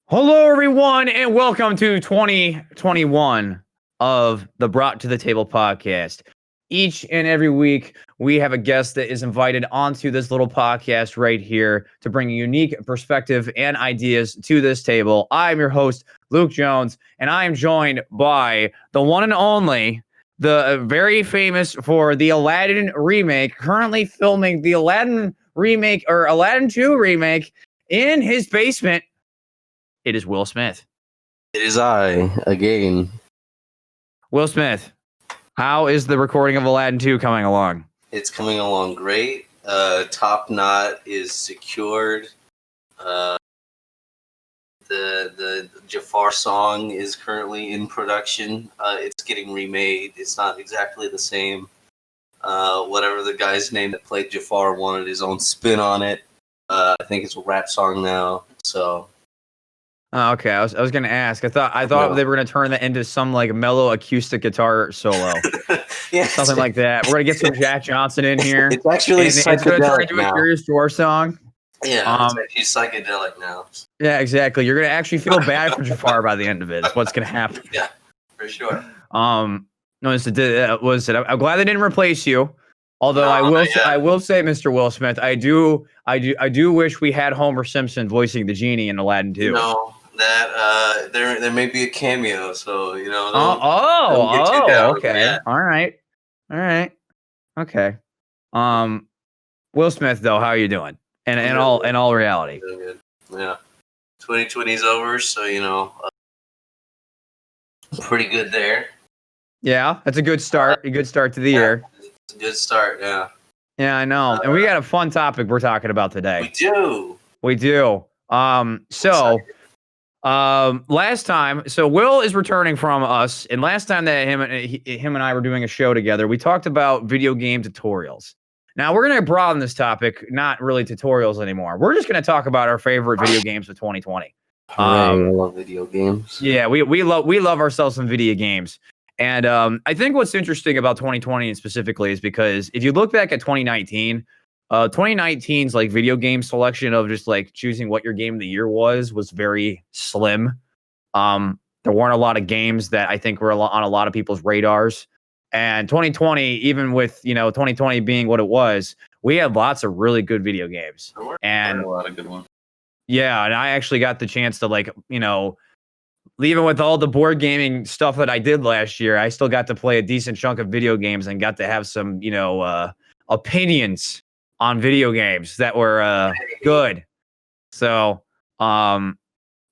Hello, everyone, and welcome to 2021 of the Brought to the Table podcast. Each and every week, we have a guest that is invited onto this little podcast right here to bring a unique perspective and ideas to this table. I'm your host, Luke Jones, and I am joined by the one and only, the very famous for the Aladdin remake, currently filming the Aladdin remake or Aladdin 2 remake in his basement. It is Will Smith. It is I, again. Will Smith, how is the recording of Aladdin 2 coming along? It's coming along great. Top Knot is secured. The Jafar song is currently in production. It's getting remade. It's not exactly the same. Whatever the guy's name that played Jafar wanted his own spin on it. I think it's a rap song now. So... Oh, okay, I was going to ask. I thought they were going to turn that into some like mellow acoustic guitar solo, something like that. We're going to get some Jack Johnson in here. It's actually psychedelic it's going to turn into now. a Curious George song. Yeah, it's actually psychedelic now. Yeah, exactly. You're going to actually feel bad for Jafar by the end of it. That's what's going to happen. Yeah, for sure. No, I'm glad they didn't replace you. Although I will say, Mr. Will Smith, I do wish we had Homer Simpson voicing the genie in Aladdin 2. No, that there may be a cameo, so you know. Okay, yeah. All right, okay. Will Smith, though, how are you doing? And in all reality, doing good. Yeah, 2020 is over, so you know, pretty good there. Yeah, that's a good start. A good start to the year. It's a good start. Yeah. Yeah, I know. And we got a fun topic we're talking about today. We do. Last time, so Will is returning from us, and last time that him and I were doing a show together, we talked about video game tutorials. Now we're going to broaden this topic, not really tutorials anymore. We're just going to talk about our favorite video games of 2020. I love video games. Yeah, we love ourselves some video games. And I think what's interesting about 2020 specifically is because if you look back at 2019, 2019's like video game selection of just like choosing what your game of the year was very slim. There weren't a lot of games that I think were on a lot of people's radars. And 2020, even with 2020 being what it was, we had lots of really good video games. And a lot of good ones. Yeah, and I actually got the chance to even with all the board gaming stuff that I did last year, I still got to play a decent chunk of video games and got to have some, opinions on video games that were good. So, we're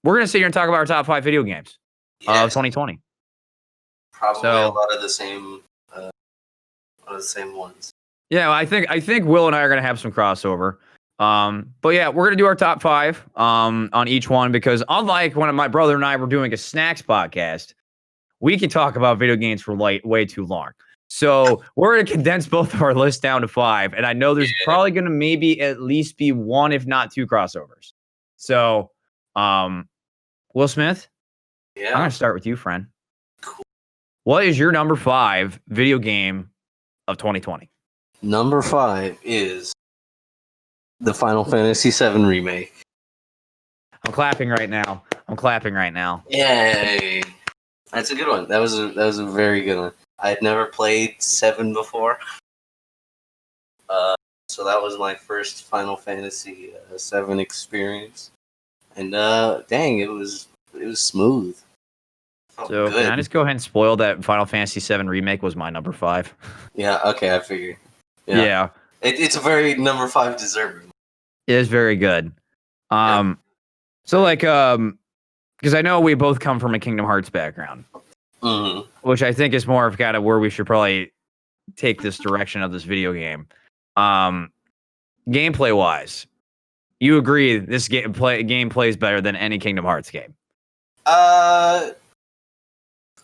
gonna sit here and talk about our top 5 video games of 2020. Probably a lot of the same ones. Yeah, I think Will and I are gonna have some crossover. But yeah, we're gonna do our top 5 on each one because unlike when my brother and I were doing a snacks podcast, we can talk about video games for way too long. So we're gonna condense both of our lists down to 5, and I know there's probably gonna maybe at least be 1, if not 2 crossovers. So, Will Smith, yeah, I'm gonna start with you, friend. Cool. What is your number 5 video game of 2020? Number 5 is the Final Fantasy VII remake. I'm clapping right now. Yay! That's a good one. That was a very good one. I had never played 7 before, so that was my first Final Fantasy VII experience. And dang, it was smooth. So good. Can I just go ahead and spoil that Final Fantasy VII remake was my number 5? Yeah. Okay, I figured. Yeah. It's a very number 5 deserving. It is very good. So because I know we both come from a Kingdom Hearts background, which I think is more of kind of where we should probably take this direction of this video game. Gameplay wise, you agree this game plays better than any Kingdom Hearts game? I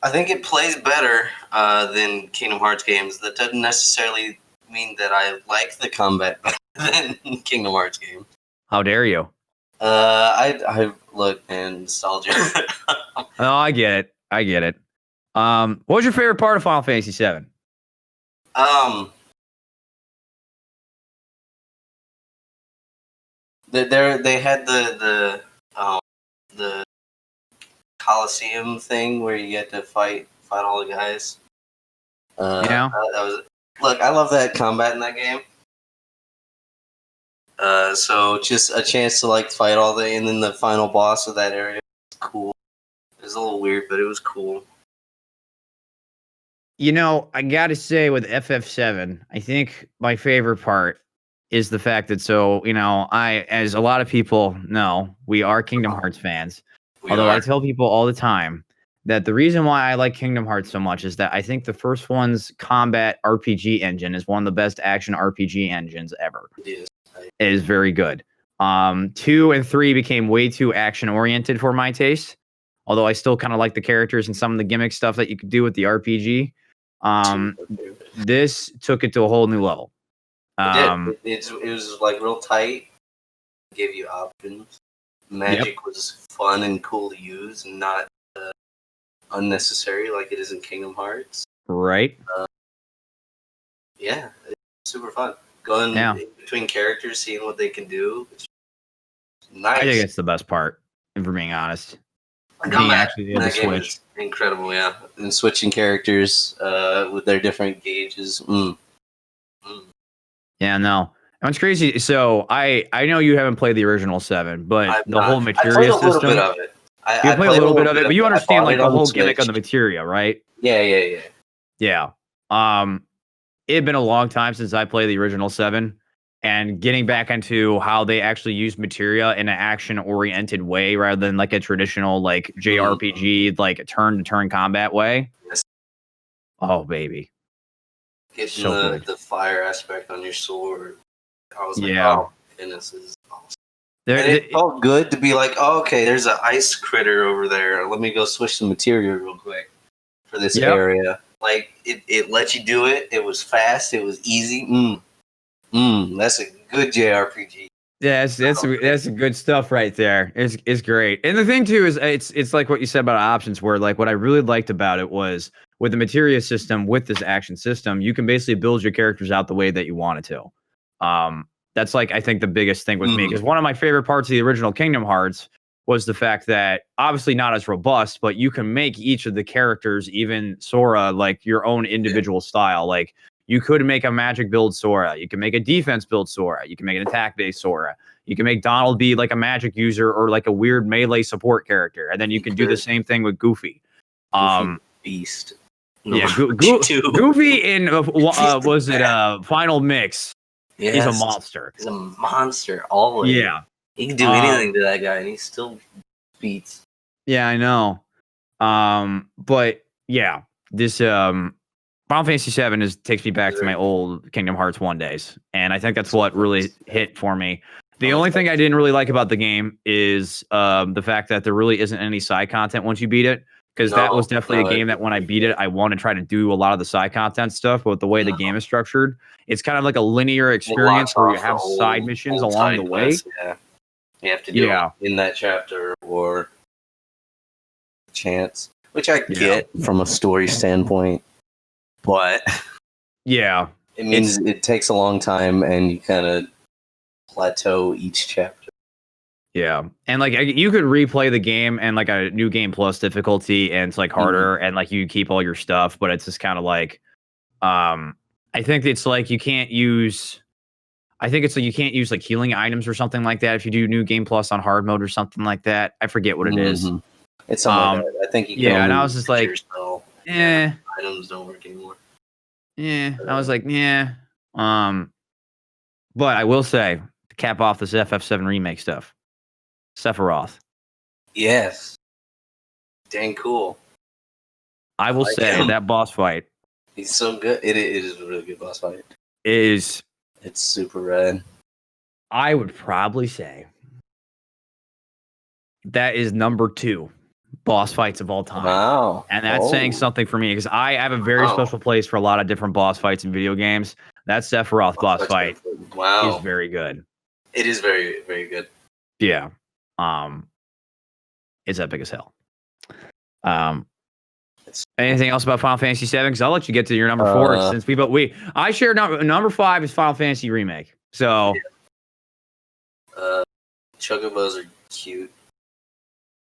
think it plays better than Kingdom Hearts games. That doesn't necessarily mean that I like the combat better than Kingdom Hearts game. How dare you? I look, man, nostalgia. No, I get it. What was your favorite part of Final Fantasy VII? They had the Coliseum thing where you get to fight all the guys. Yeah. That was look. I love that combat in that game. So just a chance to like fight all the, and then the final boss of that area was cool. It was a little weird, but it was cool. You know, I gotta say with FF7, I think my favorite part is the fact that as a lot of people know, we are Kingdom Hearts fans. Although I tell people all the time that the reason why I like Kingdom Hearts so much is that I think the first one's combat RPG engine is one of the best action RPG engines ever. It is. It is very good. 2 and 3 became way too action oriented for my taste. Although I still kind of like the characters and some of the gimmick stuff that you could do with the RPG. This took it to a whole new level. It did. It was like real tight. Gave you options. Magic was fun and cool to use, and not unnecessary like it is in Kingdom Hearts. Right. Yeah, it's super fun. Going in between characters, seeing what they can do. It's nice. I think it's the best part, if we're being honest. Being actually able to switch. Incredible, yeah. And switching characters with their different gauges. Yeah, no. It's crazy. So I know you haven't played the original 7, but the whole materia system. I played a little bit of it. You played a little bit of it, but you understand like the whole gimmick of the materia, right? Yeah. Yeah. It had been a long time since I played the original 7, and getting back into how they actually use materia in an action-oriented way rather than like a traditional like JRPG, like turn-to-turn combat way. Yes. Oh, baby. Getting the fire aspect on your sword. I was like, oh, goodness, this is awesome. It felt good to be like, oh, okay, there's an ice critter over there. Let me go switch some material real quick for this area. Like, it let you do it. It was fast. It was easy. That's a good JRPG. Yeah, that's good stuff right there. It's great. And the thing too is it's like what you said about options, where like what I really liked about it was with the materia system, with this action system, you can basically build your characters out the way that you wanted to. That's like I think the biggest thing with me, because one of my favorite parts of the original Kingdom Hearts was the fact that obviously not as robust, but you can make each of the characters, even Sora, like your own individual style. Like you could make a magic build Sora, you can make a defense build Sora, you can make an attack based Sora, you can make Donald be like a magic user or like a weird melee support character, and then you can do the same thing with Goofy. Beast. Goofy in was it Final Mix? Yes. He's a monster. He's a monster always. Yeah. He can do anything to that guy, and he still beats. Yeah, I know. But yeah, this Final Fantasy VII takes me back to my old Kingdom Hearts 1 days, and I think that's what really hit for me. The only thing I didn't really like about the game is the fact that there really isn't any side content once you beat it, because that was definitely a game that when I beat it, I want to try to do a lot of the side content stuff, but the way the game is structured, it's kind of like a linear experience where you have side missions along the way. Yeah. You have to do it in that chapter or chance, which I get from a story standpoint, but it means it takes a long time and you kind of plateau each chapter. Yeah, and like you could replay the game and like a new game plus difficulty, and it's like harder, and like you keep all your stuff, but it's just kind of like, I think it's like you can't use. I think it's like you can't use like healing items or something like that if you do new game plus on hard mode or something like that. I forget what it is. It's something like that. I think you can and I was just like, items don't work anymore. Yeah, I was like, yeah. But I will say, to cap off this FF7 remake stuff, Sephiroth. Yes. Dang cool. I will say that boss fight. He's so good. It is a really good boss fight. It's super rad. I would probably say that is number 2 boss fights of all time. Wow. And that's saying something for me, because I have a very special place for a lot of different boss fights in video games. That Sephiroth boss fight is very good. It is very, very good. Yeah. It's epic as hell. Anything else about Final Fantasy VII? Because I'll let you get to your number 4, since I share number 5 is Final Fantasy Remake. So Chocobos are cute.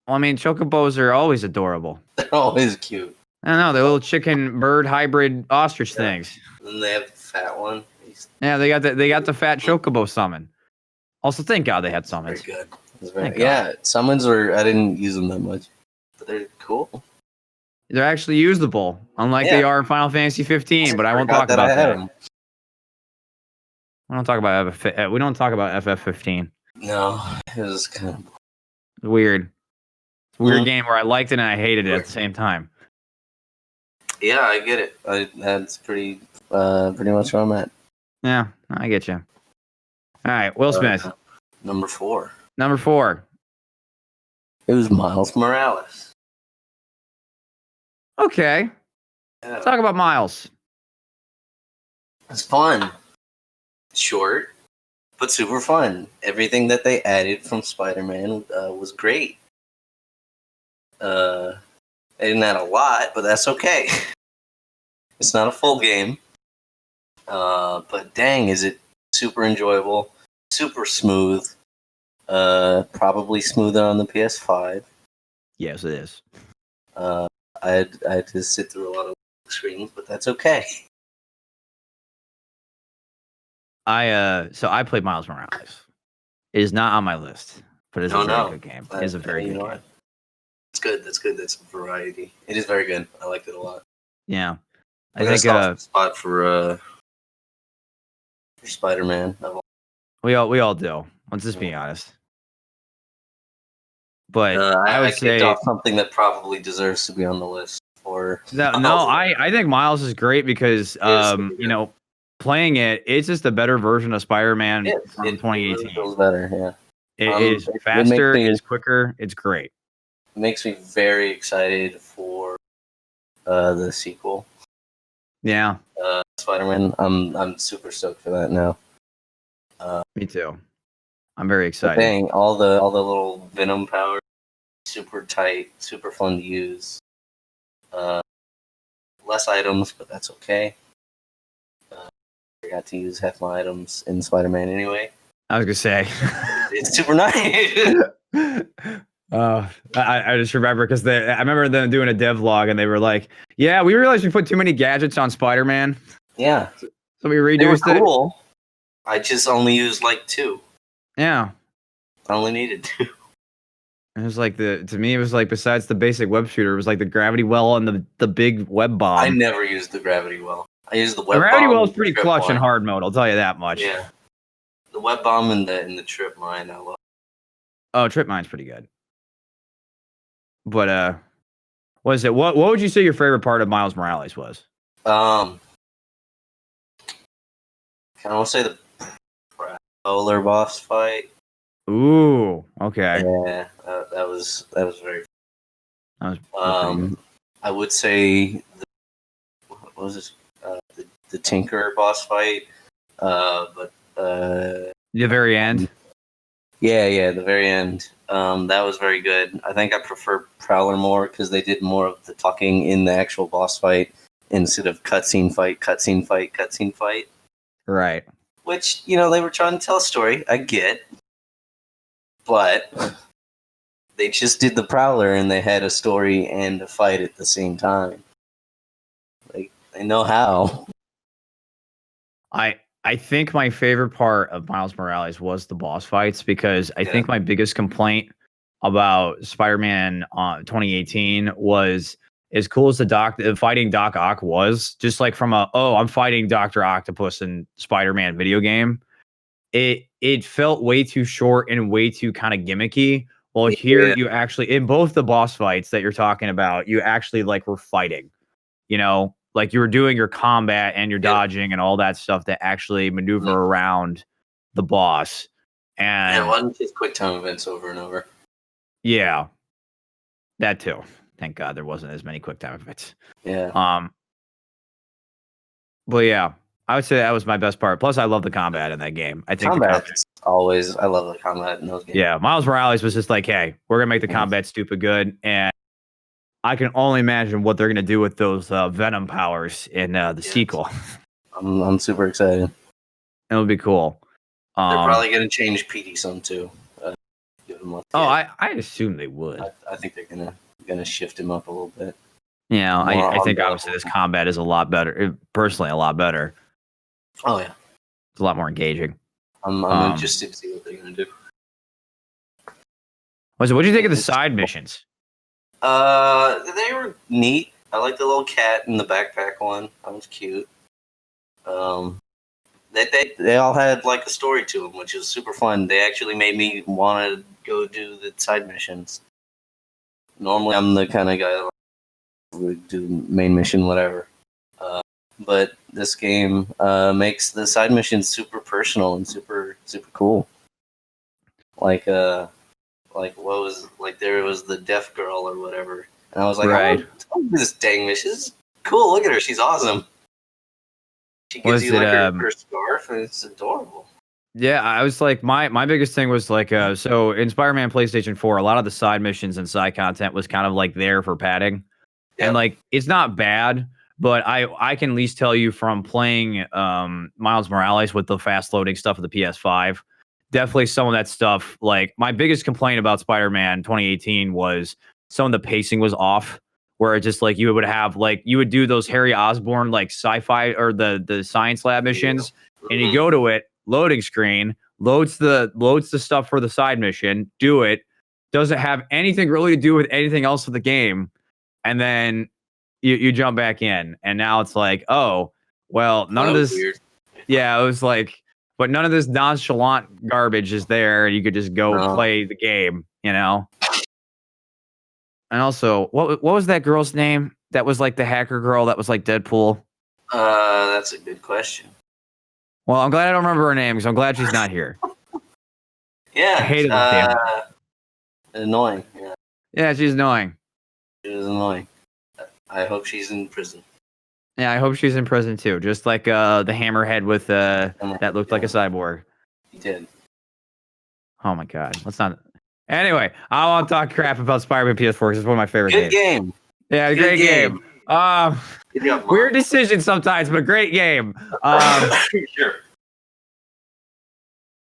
Well, I mean, chocobos are always adorable. They're always cute. I don't know, they're little chicken bird hybrid ostrich Yeah. things. And they have the fat one. Yeah, they got the fat chocobo summon. Also, thank God they had Very summons. good. Thank God. Yeah, summons were. I didn't use them that much, but they're cool. They're actually usable, unlike they are in Final Fantasy 15. But I won't talk about that. We don't talk about we don't talk about FF15. No, it was kind of Weird. It's a weird game where I liked it and I hated it at the same time. Yeah, I get it. That's pretty much where I'm at. Yeah, I get you. All right, Will Smith. Number 4. Number 4. It was Miles Morales. Okay. Yeah. Talk about Miles. It's fun. Short, but super fun. Everything that they added from Spider-Man was great. They didn't add a lot, but that's okay. It's not a full game. But dang, is it super enjoyable, super smooth. Probably smoother on the PS5. Yes, it is. I had to sit through a lot of screens, but that's okay. So I played Miles Morales. It is not on my list, but it's a very good game. It is a very good game. It's good. That's good. That's variety. It is very good. I liked it a lot. Yeah, I think a spot for Spider-Man. We all do. Let's just be honest. But I would say off something that probably deserves to be on the list. I think Miles is great because you know, playing it's just a better version of Spider-Man from 2018. It really feels better, yeah. It is faster, it's quicker, it's great. It makes me very excited for the sequel. Yeah. Spider-Man. I'm super stoked for that now. Me too. I'm very excited. Dang, all the little Venom powers, super tight, super fun to use. Less items, but that's okay. I got to use half my items in Spider-Man anyway. I was gonna say it's super nice. I just remember because I remember them doing a devlog and they were like, "Yeah, we realized we put too many gadgets on Spider-Man." Yeah, so we reduced it. Cool. I just only used like 2. Yeah, I only needed 2. It was like to me, it was like besides the basic web shooter, it was like the gravity well and the big web bomb. I never used the gravity well. I used the web bomb. The gravity well is pretty clutch in hard mode. I'll tell you that much. Yeah, the web bomb and the trip mine I love. Oh, trip mine's pretty good. But what is it? What would you say your favorite part of Miles Morales was? Can I say the Prowler boss fight? Ooh, okay. Yeah, that was very. That was I would say what was this? The Tinker boss fight, but the very end. Yeah, the very end. That was very good. I think I prefer Prowler more because they did more of the talking in the actual boss fight instead of cutscene fight. Right. Which, you know, they were trying to tell a story. I get. But they just did the Prowler and they had a story and a fight at the same time. Like, they know how. I think my favorite part of Miles Morales was the boss fights because I think my biggest complaint about Spider-Man 2018 was as cool as the fighting Doc Ock was, just like from I'm fighting Dr. Octopus in Spider-Man video game. It felt way too short and way too kind of gimmicky. Well, here you actually, in both the boss fights that you're talking about, you actually like were fighting, you know, like you were doing your combat and your dodging and all that stuff to actually maneuver around the boss. And it wasn't just quick time events over and over. Yeah, that too. Thank God there wasn't as many quick time events. Yeah. But yeah, I would say that was my best part. Plus, I love the combat in that game. I think combat's always. I love the combat in those games. Yeah, Miles Morales was just like, hey, we're gonna make the combat stupid good, and I can only imagine what they're gonna do with those Venom powers in the sequel. I'm super excited. It'll be cool. They're probably gonna change PD some too. him up Oh, yet. I assume they would. I think they're gonna shift him up a little bit. Yeah, More I on think the- obviously this combat is a lot better. Personally, a lot better. Oh yeah, It's a lot more engaging. I'm interested to see what they're gonna do. What do you think of the side missions? They were neat. I like the little cat in the backpack one. That was cute. They all had like a story to them, which was super fun. They actually made me want to go do the side missions. Normally, I'm the kind of guy that would do main mission, whatever. But this game makes the side missions super personal and super cool. Like what was like there was the deaf girl or whatever, and I was like, Right. I want to do this dang mission. This is cool. Look at her, she's awesome. She gives Was you like it, her scarf, and it's adorable. Yeah, I was like my biggest thing was like so in Spider-Man PlayStation 4, a lot of the side missions and side content was kind of like there for padding. Yep. And like it's not bad, but I can at least tell you from playing Miles Morales with the fast loading stuff of the PS5, definitely some of that stuff. Like my biggest complaint about Spider-Man 2018 was some of the pacing was off. Where it just like you would have like you would do those Harry Osborn like sci-fi or the science lab missions, and you go to it, loading screen, loads the stuff for the side mission, do it, doesn't have anything really to do with anything else of the game, and then you jump back in, and now it's like, oh, well, none of this. Weird. Yeah, it was like, but none of this nonchalant garbage is there, and you could just go play the game, you know. And also, what was that girl's name? That was like the hacker girl that was like Deadpool. That's a good question. Well, I'm glad I don't remember her name because I'm glad she's not here. Yeah, I hated this game. Annoying. Yeah, Yeah, she's annoying. it was annoying. I hope she's in prison. Yeah, I hope she's in prison too. Just like the hammerhead with that looked like a cyborg. He did. Oh my god, let's not. Anyway, I want to talk crap about Spider-Man PS4 because it's one of my favorite games. Good game. Yeah, great game. Good job, Mom. Weird decision sometimes, but great game. Sure.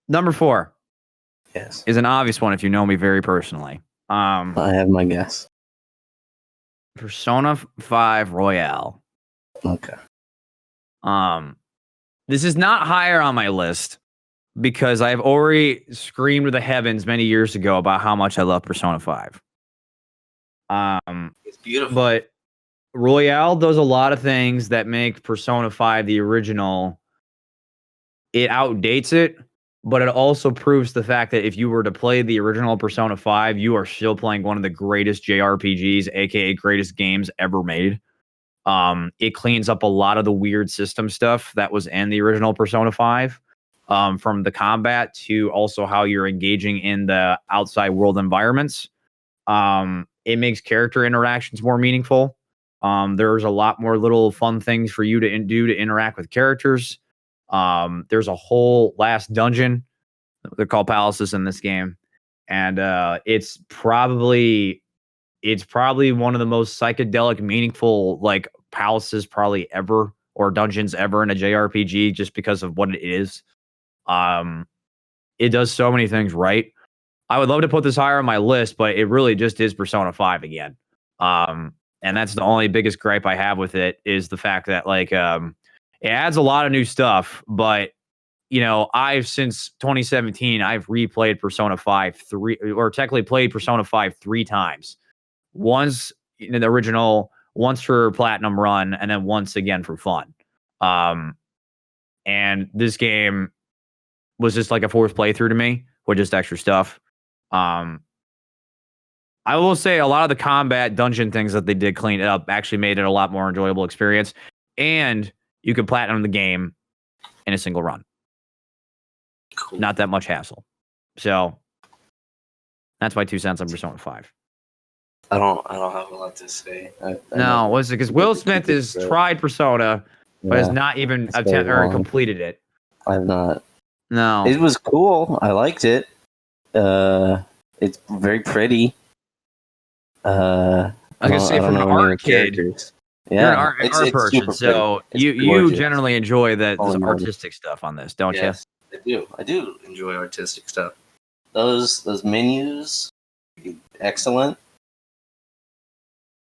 Number 4 Yes. is an obvious one if you know me very personally. I have my guess. Persona 5 Royale. Okay. This is not higher on my list because I've already screamed to the heavens many years ago about how much I love Persona 5. It's beautiful. But Royale does a lot of things that make Persona 5 the original. It outdates it, but it also proves the fact that if you were to play the original Persona 5, you are still playing one of the greatest JRPGs, aka greatest games ever made. It cleans up a lot of the weird system stuff that was in the original Persona 5, from the combat to also how you're engaging in the outside world environments. It makes character interactions more meaningful. There's a lot more little fun things for you to do to interact with characters. There's a whole last dungeon. They're called palaces in this game. And it's probably one of the most psychedelic, meaningful like palaces probably ever or dungeons ever in a JRPG just because of what it is. It does so many things right. I would love to put this higher on my list, but it really just is Persona 5 again. And that's the only biggest gripe I have with it is the fact that like it adds a lot of new stuff, but you know, since 2017, I've replayed Persona 5 technically played Persona 5 3 times. Once in the original, once for platinum run, and then once again for fun. And this game was just like a fourth playthrough to me with just extra stuff. I will say a lot of the combat dungeon things that they did clean it up actually made it a lot more enjoyable experience. And you could platinum the game in a single run. Cool. Not that much hassle. So that's my 2 cents on Persona 5. I don't have a lot to say. No, was it because Will Smith has tried Persona, but has not even attempted or completed it? I've not. No. It was cool. I liked it. It's very pretty. I was gonna say from an art kid. Yeah, you're an art person, so you generally enjoy the artistic stuff on this, don't you? Yes, I do. I do enjoy artistic stuff. those menus, excellent.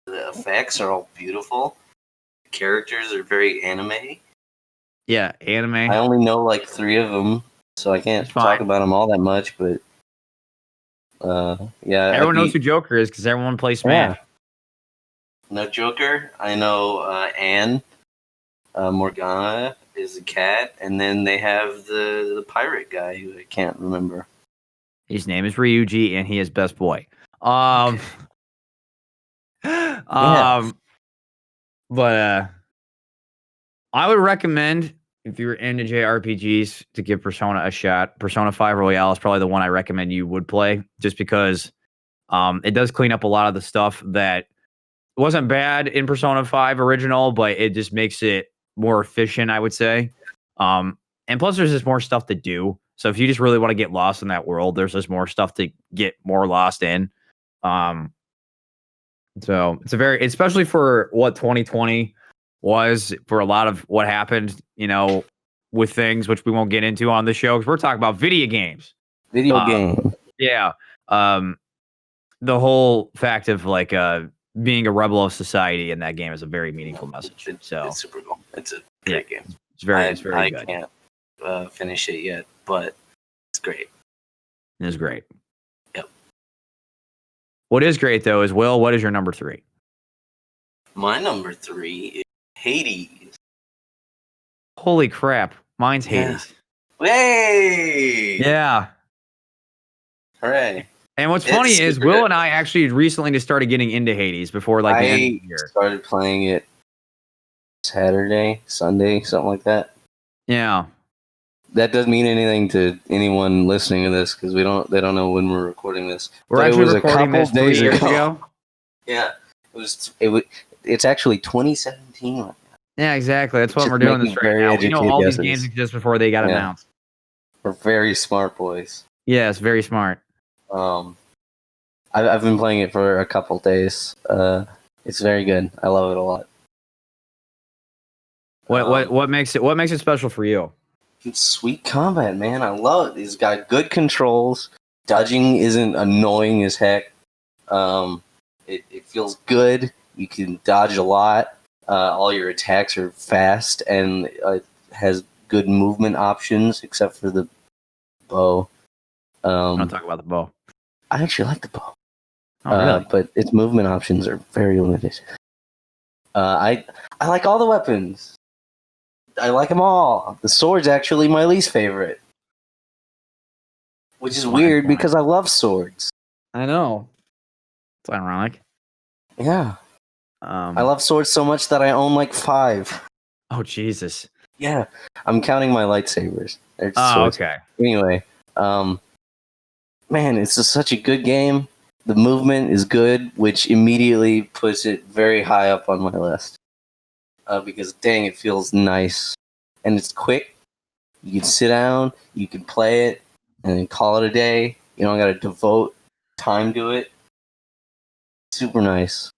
The effects are all beautiful. The characters are very anime. Yeah, anime. I only know like 3 of them, so I can't talk about them all that much. But yeah, everyone knows who Joker is because everyone plays Smash. Yeah. No Joker. I know Anne Morgana is a cat, and then they have the pirate guy who I can't remember. His name is Ryuji, and he is best boy. Yeah. But I would recommend if you're into JRPGs to give Persona a shot. Persona 5 Royale is probably the one I recommend you would play, just because it does clean up a lot of the stuff that wasn't bad in Persona 5 original, but it just makes it more efficient, I would say. And plus, there's just more stuff to do. So if you just really want to get lost in that world, there's just more stuff to get more lost in. So it's especially for what 2020 was, for a lot of what happened, with things which we won't get into on the show because we're talking about video games. Yeah. The whole fact of like being a rebel of society in that game is a very meaningful message. So it's super cool. It's a great game. It's very good. I can't finish it yet, but it's great. It is great. Yep. What is great though is, Will, what is your number 3? My number 3 is Hades. Holy crap. Mine's Hades. Hey! Yeah. Hooray. And what's funny is Will and I actually recently just started getting into Hades before like the end of the year. Started playing it Saturday, Sunday, something like that. Yeah. That doesn't mean anything to anyone listening to this because they don't know when we're recording this. We're actually recording this 3 years ago. Yeah. It's actually 2017 right now. Yeah, exactly. That's what we're doing this right now. We know all these games exist before they got announced. We're very smart boys. Yes, very smart. I've been playing it for a couple days. It's very good. I love it a lot. What makes it special for you? It's sweet combat, man. I love it. It's got good controls. Dodging isn't annoying as heck. It feels good. You can dodge a lot. All your attacks are fast, and it has good movement options, except for the bow. I'm not talking about the bow. I actually like the bow. Oh, really? But its movement options are very limited. I like all the weapons. I like them all. The sword's actually my least favorite, which is weird because I love swords. I know. It's ironic. Yeah. I love swords so much that I own like 5. Oh, Jesus. Yeah. I'm counting my lightsabers. Okay. Anyway, man, it's just such a good game. The movement is good, which immediately puts it very high up on my list. Because, dang, it feels nice. And it's quick. You can sit down, you can play it, and then call it a day. You don't got to devote time to it. Super nice.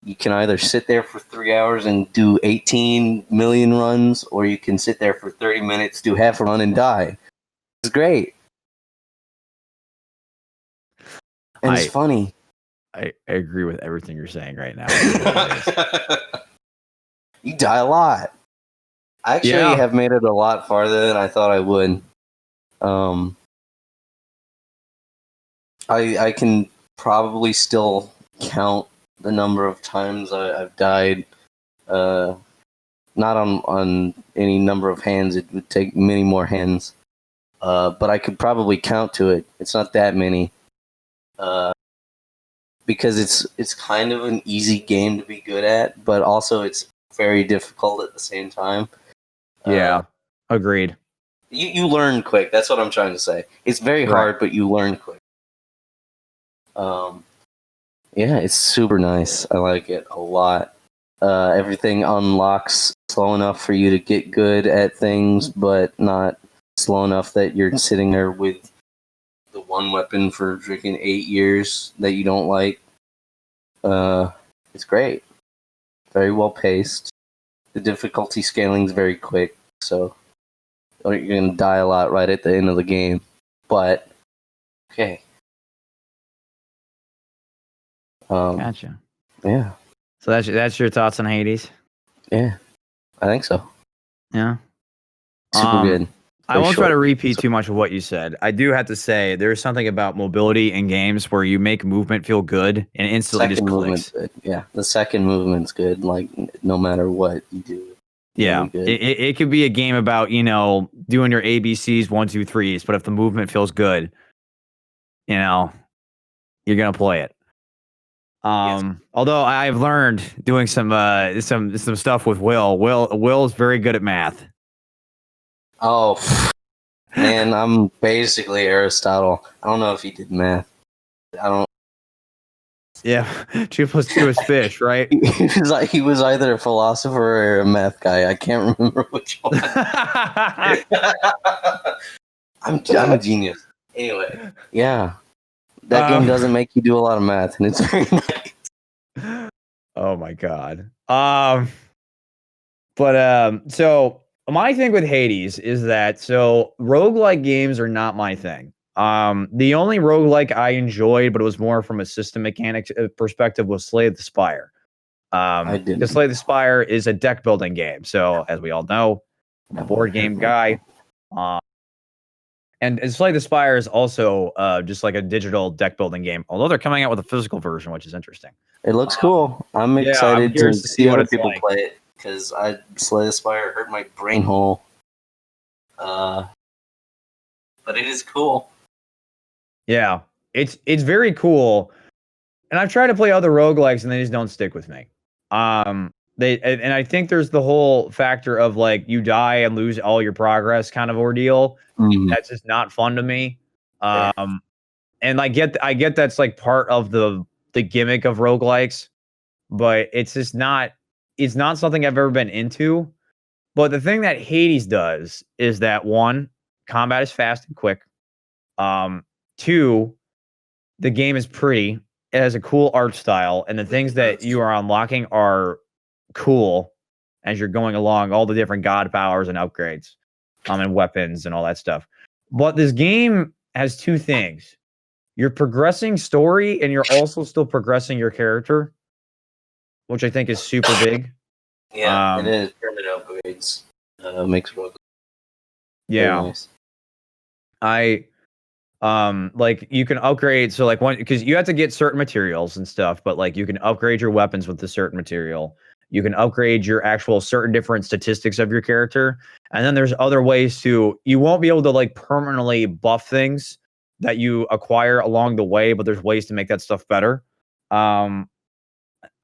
You can either sit there for 3 hours and do 18 million runs, or you can sit there for 30 minutes, do half a run, and die. It's great. And it's funny. I agree with everything you're saying right now. You die a lot. I actually have made it a lot farther than I thought I would. I can probably still count the number of times I've died. Not on any number of hands. It would take many more hands. But I could probably count to it. It's not that many. Because it's kind of an easy game to be good at, but also it's very difficult at the same time. Yeah, agreed. You learn quick. That's what I'm trying to say. It's very hard, but you learn quick. Yeah, it's super nice. I like it a lot. Everything unlocks slow enough for you to get good at things, but not slow enough that you're sitting there with the one weapon for freaking 8 years that you don't like. It's great. Very well paced. The difficulty scaling is very quick, so you're going to die a lot right at the end of the game. But Okay. Gotcha. Yeah. So that's your thoughts on Hades? Yeah. I think so. Yeah. Super good. I won't try to repeat too much of what you said. I do have to say there's something about mobility in games where you make movement feel good and instantly just movement's clicks. good. Yeah, the second movement's good. Like no matter what you do, Yeah, good. it could be a game about doing your ABCs 1, 2, 3s, but if the movement feels good, you're gonna play it. Yes. Although I've learned doing some stuff with Will's very good at math. Oh man, I'm basically Aristotle. I don't know if he did math. I don't. Yeah, 2 + 2 is fish, right? He was either a philosopher or a math guy. I can't remember which one. I'm a genius. Anyway, yeah, that game doesn't make you do a lot of math, and it's very nice. Oh my god. So my thing with Hades is that roguelike games are not my thing. The only roguelike I enjoyed, but it was more from a system mechanics perspective, was Slay the Spire. I didn't. Because Slay the Spire is a deck building game. So as we all know, I'm a board game guy. And Slay the Spire is also just like a digital deck building game, although they're coming out with a physical version, which is interesting. It looks cool. I'm excited to see other people play it because Slay the Spire hurt my brain hole. But it is cool. Yeah, it's very cool. And I've tried to play other roguelikes and they just don't stick with me. And I think there's the whole factor of like you die and lose all your progress kind of ordeal. That's just not fun to me. And I get that's like part of the gimmick of roguelikes, but it's not something I've ever been into. But the thing that Hades does is that one, combat is fast and quick. Two, the game is pretty. It has a cool art style, and the things that you are unlocking are cool as you're going along. All the different god powers and upgrades, and weapons and all that stuff. But this game has two things: you're progressing story, and you're also still progressing your character, which I think is super big. Yeah, it is. Permanent upgrades makes it nice. Like you can upgrade, so like because you have to get certain materials and stuff, but like you can upgrade your weapons with a certain material. You can upgrade your actual certain different statistics of your character, and then there's other ways you won't be able to like permanently buff things that you acquire along the way, but there's ways to make that stuff better. I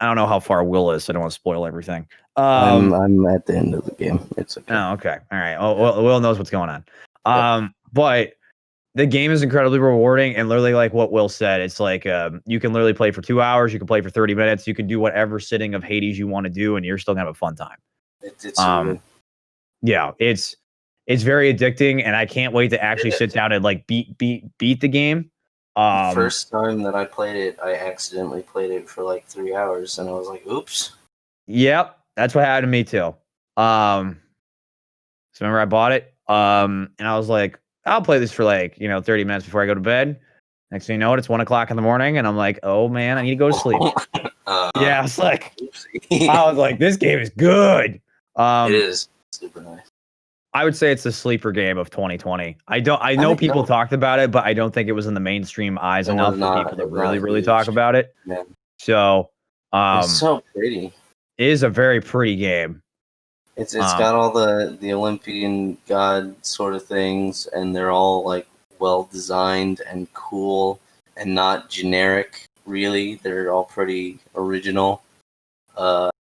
don't know how far Will is, so I don't want to spoil everything. I'm at the end of the game. It's okay. Oh, okay. All right. Oh, Will knows what's going on. But the game is incredibly rewarding, and literally like what Will said, it's like you can literally play for 2 hours, you can play for 30 minutes, you can do whatever sitting of Hades you want to do, and you're still gonna have a fun time. It's good. Yeah, it's very addicting, and I can't wait to actually sit down and like beat the game. The first time that I played it, I accidentally played it for like 3 hours, and I was like, "Oops." Yep, that's what happened to me too. So remember I bought it, and I was like, I'll play this for like 30 minutes before I go to bed. Next thing you know, it's 1 o'clock in the morning, and I'm like, oh man, I need to go to sleep. Yeah, it's like I was like, this game is good. It is super nice. I would say it's a sleeper game of 2020. I know people talked about it, but I don't think it was in the mainstream eyes enough for people to really talk about it. Yeah. So, it's so pretty. It is a very pretty game. It's got all the Olympian god sort of things, and they're all like well designed and cool and not generic. Really, they're all pretty original. And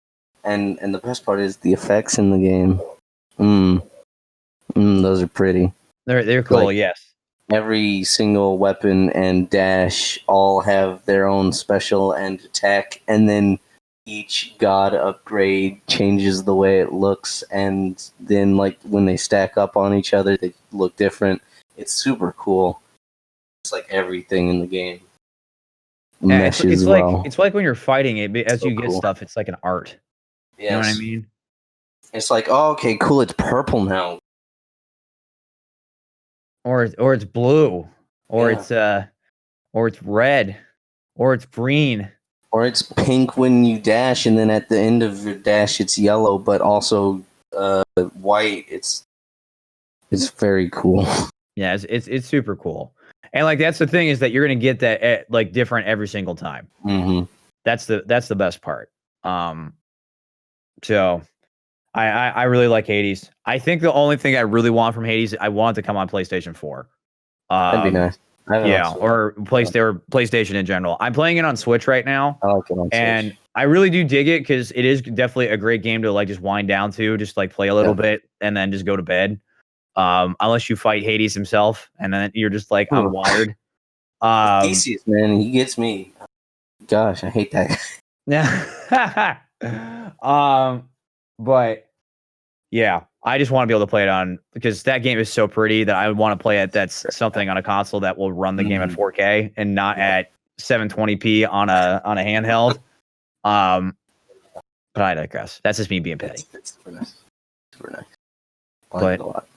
the best part is the effects in the game. Those are pretty. They're cool. Like, yes. Every single weapon and dash all have their own special and attack, and then each god upgrade changes the way it looks, and then like when they stack up on each other, they look different. It's super cool. It's like everything in the game meshes well. It's like when you're fighting it, as you get stuff, it's like an art. Yes. You know what I mean? It's like, oh, okay, cool. It's purple now. Or it's blue. or Yeah. it's red, or it's green. Or it's pink when you dash, and then at the end of your dash, it's yellow, but also white. It's very cool. Yeah, it's super cool. And like that's the thing is that you're gonna get that like different every single time. Mm-hmm. That's the best part. So I really like Hades. I think the only thing I really want from Hades, I want it to come on PlayStation 4. That'd be nice. I have it on Yeah, Switch. or PlayStation in general. I'm playing it on Switch right now, I like it on and Switch. I really do dig it because it is definitely a great game to like just wind down to, just like play a little bit and then just go to bed. Unless you fight Hades himself, and then you're just like, I'm wired. Theseus, man, he gets me. Gosh, I hate that guy. Yeah. But yeah, I just want to be able to play it on because that game is so pretty that I want to play it. That's something on a console that will run the game at 4K and not at 720p on a handheld. But I digress. That's just me being petty. It's super nice. Super nice. I But like it a lot.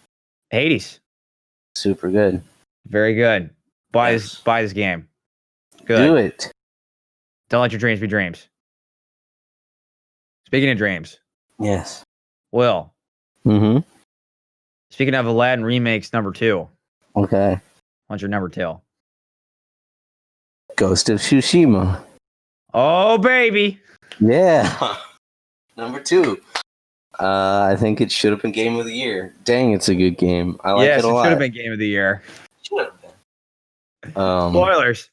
Hades, Super good. very good. Buy Yes. this game. Good. Do it. Don't let your dreams be dreams. Speaking of dreams, Yes. Will. Mm-hmm. Speaking of Aladdin remakes, number 2. Okay. What's your number 2? Ghost of Tsushima. Oh baby. Yeah. Number 2. I think it should have been Game of the Year. Dang, it's a good game. I like it a lot. Should have been Game of the Year. Should have been. Spoilers.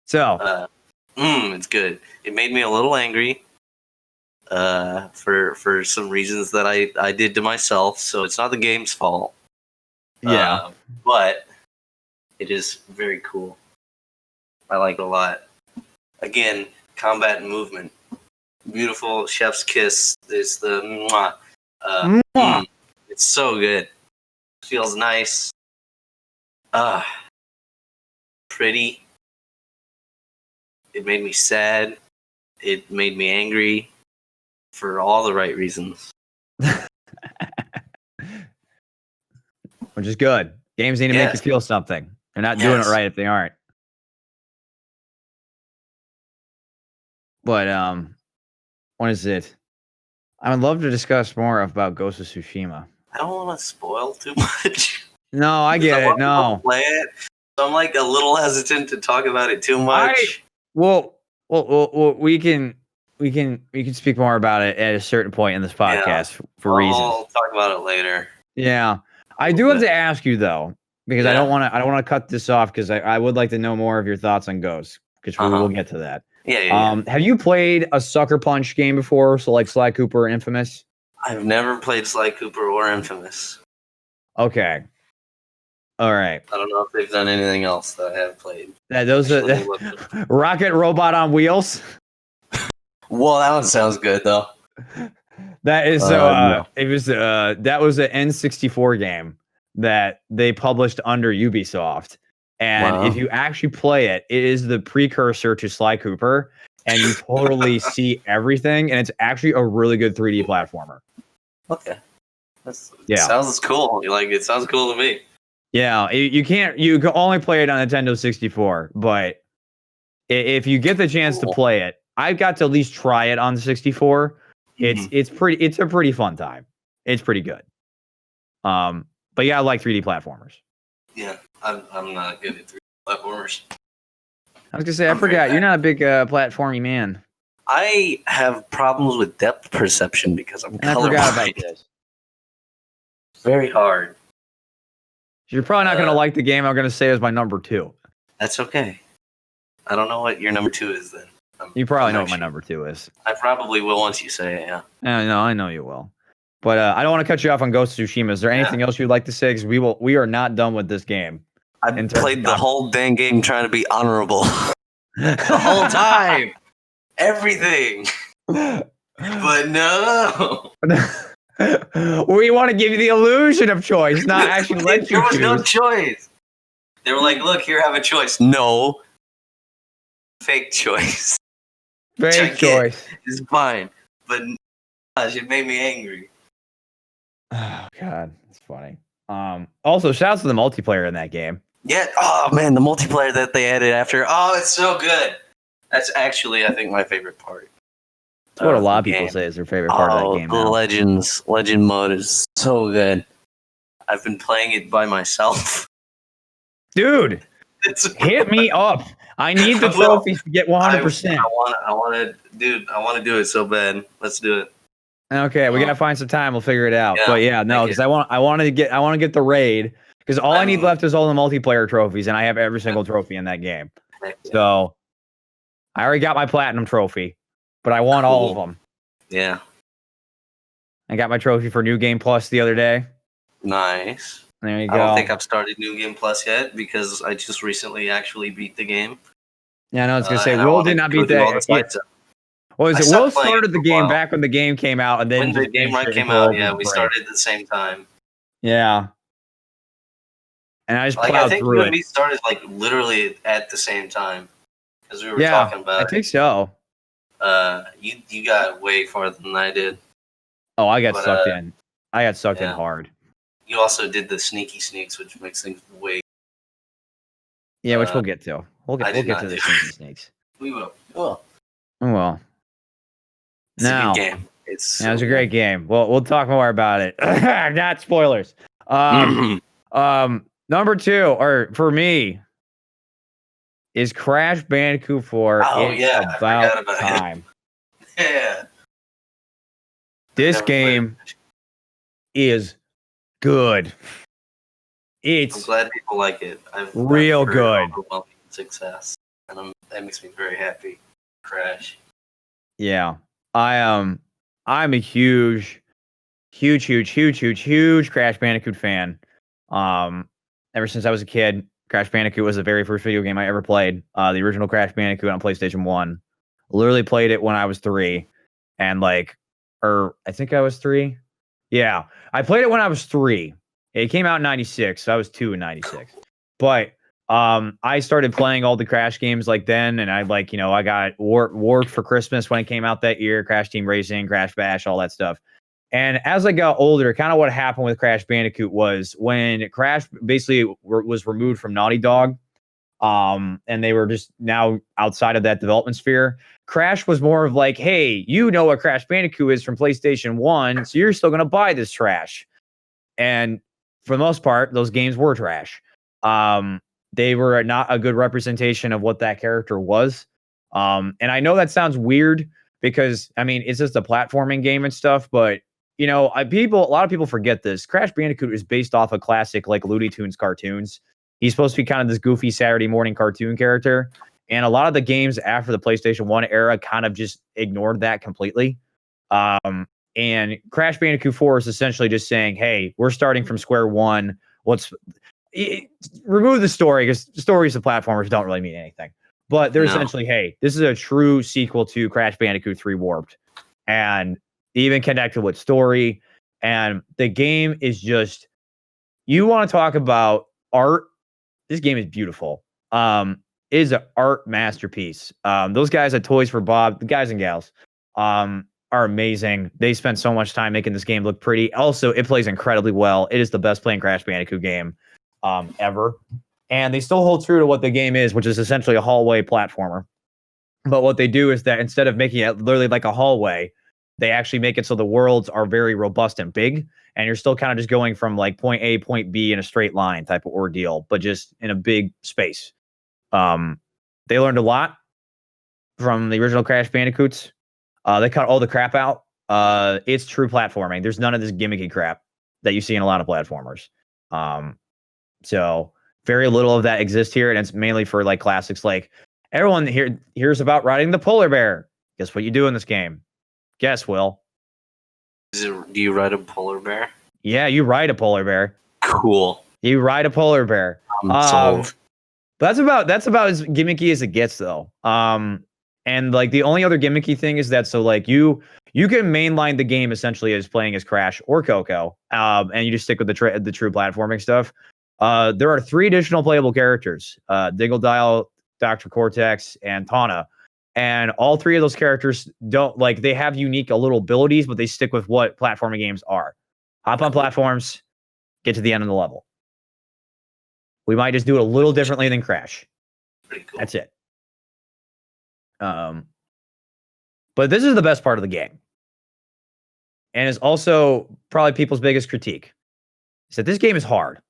So it's good. It made me a little angry. For some reasons that I did to myself. So it's not the game's fault. yeah. But it is very cool. I like it a lot. Again, combat and movement. Beautiful chef's kiss. There's the mwah. It's so good. Feels nice. Pretty. It made me sad. It made me angry for all the right reasons. Which is good. Games need to make you feel something. They're not doing it right if they aren't. But what is it? I would love to discuss more about Ghost of Tsushima. I don't want to spoil too much. No, I get it. No, play it. So I'm like a little hesitant to talk about it too much. Well, we can speak more about it at a certain point in this podcast for reasons. I'll talk about it later. Yeah, I do have to ask you though, because I don't want to cut this off because I would like to know more of your thoughts on Ghost because we will get to that. Yeah. Have you played a Sucker Punch game before? So like Sly Cooper or Infamous? I've never played Sly Cooper or Infamous. Okay. All right. I don't know if they've done anything else that I have played. Those are Rocket Robot on Wheels. Well, that one sounds good though. That is No. It was that was an N64 game that they published under Ubisoft. And if you actually play it, it is the precursor to Sly Cooper, and you totally see everything, and it's actually a really good 3D platformer. Okay. Sounds cool. It sounds cool to me. Yeah, you can only play it on Nintendo 64, but if you get the chance to play it, I've got to at least try it on 64. It's a pretty fun time. It's pretty good. But yeah, I like 3D platformers. Yeah, I'm not good at 3D platformers. I was gonna say, I forgot you're not a big platformy man. I have problems with depth perception because I'm colorblind. I forgot about this. Very hard. You're probably not gonna like the game I'm gonna say is my number 2. That's okay. I don't know what your number 2 is then. You probably know what my number 2 is. I probably will once you say it, yeah. No, I know you will. But I don't want to cut you off on Ghost of Tsushima. Is there anything else you'd like to say? Because we are not done with this game. I played the whole dang game trying to be honorable. The whole time. Everything. But no. We want to give you the illusion of choice, not actually let you choose. There was no choice. They were like, look, here, have a choice. No. Fake choice. Fake choice. It's fine. But gosh, it made me angry. Oh God, that's funny. Also, shouts to the multiplayer in that game. Yeah. Oh man, the multiplayer that they added after. Oh, it's so good. That's actually, I think, my favorite part. That's what a Of lot the of people game. say is their favorite part of that game the now. Legend mode is so good. I've been playing it by myself. Dude, It's hit me up. I need the Well, trophies to get 100%. I want to, dude. I want to do it so bad. Let's do it. Okay, we gotta find some time. We'll figure it out. Yeah, But yeah, no, because I want to get the raid because all I need left is all the multiplayer trophies, and I have every single trophy in that game. So I already got my platinum trophy, but I want all of them. Yeah. I got my trophy for New Game Plus the other day. Nice. There you go. I don't think I've started New Game Plus yet because I just recently actually beat the game. Yeah, no, I was gonna say Will did not beat that. Well, is it Will started the game back when the game came out, and then when the game came out, yeah, we started at the same time. Yeah, and I just plowed I think through you it. and me started like literally at the same time because we were talking about. I think so. You got way farther than I did. Oh, I got sucked in. I got sucked in hard. You also did the sneaky sneaks, which makes things way. Yeah, which we'll get to. We'll get to the sneaky sneaks. We will. Well. It's a good game. It was a great game. Well, we'll talk more about it. Not spoilers. Number 2, or for me, is Crash Bandicoot 4. Oh, it's about time. Yeah. This game is good. I'm glad people like it. Real good. Success, and that makes me very happy. Crash. Yeah, I'm a huge Crash Bandicoot fan. Ever since I was a kid, Crash Bandicoot was the very first video game I ever played. The original Crash Bandicoot on PlayStation 1. Literally played it when I was 3, and I think I was 3. Yeah, I played it when I was 3. It came out in 96, so I was 2 in 96. But I started playing all the Crash games then, and I got Warped for Christmas when it came out that year, Crash Team Racing, Crash Bash, all that stuff. And as I got older, kind of what happened with Crash Bandicoot was when Crash basically was removed from Naughty Dog, and they were just now outside of that development sphere, Crash was more of hey, you know what Crash Bandicoot is from PlayStation 1, so you're still going to buy this trash. And for the most part, those games were trash. They were not a good representation of what that character was. And I know that sounds weird because, it's just a platforming game and stuff, but, a lot of people forget this. Crash Bandicoot is based off a classic, Looney Tunes cartoons. He's supposed to be kind of this goofy Saturday morning cartoon character. And a lot of the games after the PlayStation 1 era kind of just ignored that completely. And Crash Bandicoot 4 is essentially just saying, hey, we're starting from square one. Remove the story because stories of platformers don't really mean anything. But they're essentially, hey, this is a true sequel to Crash Bandicoot 3 Warped. And even connected with story. And the game is just, you want to talk about art. This game is beautiful. It is an art masterpiece. Those guys at Toys for Bob, the guys and gals, are amazing. They spent so much time making this game look pretty. Also, it plays incredibly well. It is the best playing Crash Bandicoot game ever. And they still hold true to what the game is, which is essentially a hallway platformer. But what they do is that instead of making it literally like a hallway, they actually make it so the worlds are very robust and big. And you're still kind of just going from point A, point B in a straight line type of ordeal, but just in a big space. They learned a lot from the original Crash Bandicoots. They cut all the crap out. It's true platforming. There's none of this gimmicky crap that you see in a lot of platformers. So very little of that exists here, and it's mainly for classics. Everyone here hears about riding the polar bear. Guess what you do in this game? Guess, Will. Do you ride a polar bear? Yeah, you ride a polar bear. Cool. You ride a polar bear. Sold. That's about as gimmicky as it gets, though. And the only other gimmicky thing is that you can mainline the game essentially as playing as Crash or Coco, and you just stick with the true platforming stuff. There are 3 additional playable characters: Dingle Dial, Dr. Cortex, and Tawna. And all 3 of those characters don't they have unique little abilities, but they stick with what platforming games are. Hop on platforms, get to the end of the level. We might just do it a little differently than Crash. Pretty cool. That's it. But this is the best part of the game. And it's also probably people's biggest critique. Is that this game is hard.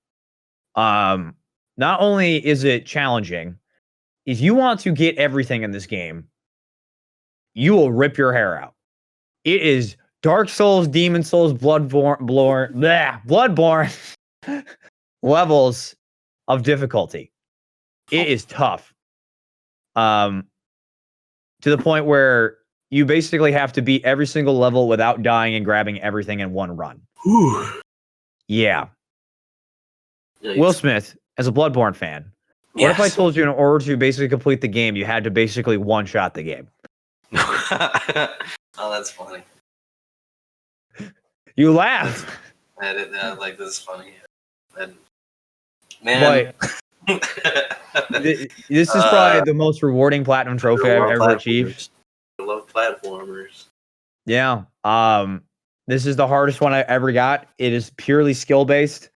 Not only is it challenging, if you want to get everything in this game, you will rip your hair out. It is Dark Souls, Demon Souls, Bloodborne levels of difficulty. It is tough. To the point where you basically have to beat every single level without dying and grabbing everything in one run. Whew. Yeah. Yikes. Will Smith, as a Bloodborne fan, what if I told you in order to basically complete the game, you had to basically one-shot the game? Oh, that's funny. You laugh. Like, this is funny. Man. But this is probably the most rewarding platinum trophy I've ever achieved. I love platformers. Yeah. This is the hardest one I ever got. It is purely skill-based.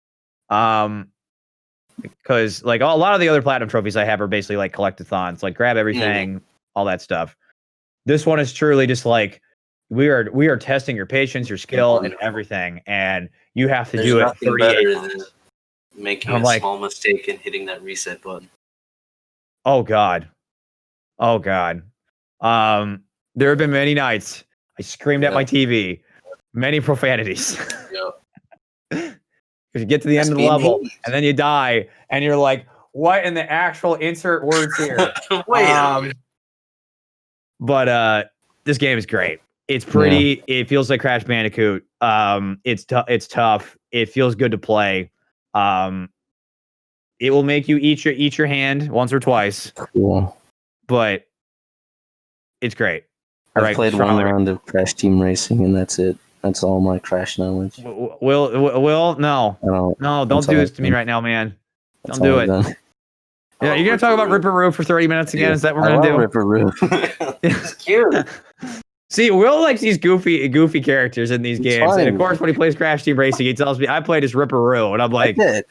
Because like a lot of the other platinum trophies I have are basically like collectathons, like grab everything, all that stuff. This one is truly just like we are testing your patience, your skill, and everything, and you have to do it 38 times. Making a small mistake and hitting that reset button. Oh God. There have been many nights I screamed at my TV, many profanities. Because you get to the end of the level and then you die and you're like, what in the actual insert words here? But this game is great. It's pretty. Yeah. It feels like Crash Bandicoot. It's tough. It feels good to play. It will make you eat your hand once or twice. Cool. But it's great. I've played one round of Crash Team Racing, and that's it. That's all my Crash knowledge. Will, no, don't do this to me right now, man. Don't do it. Yeah, you're gonna talk about Ripperoo for 30 minutes again? Is that what we're gonna do? Ripperoo. It's cute. See, Will likes these goofy characters in these games, fun. And of course, when he plays Crash Team Racing, he tells me I played as Ripperoo, and I'm like, I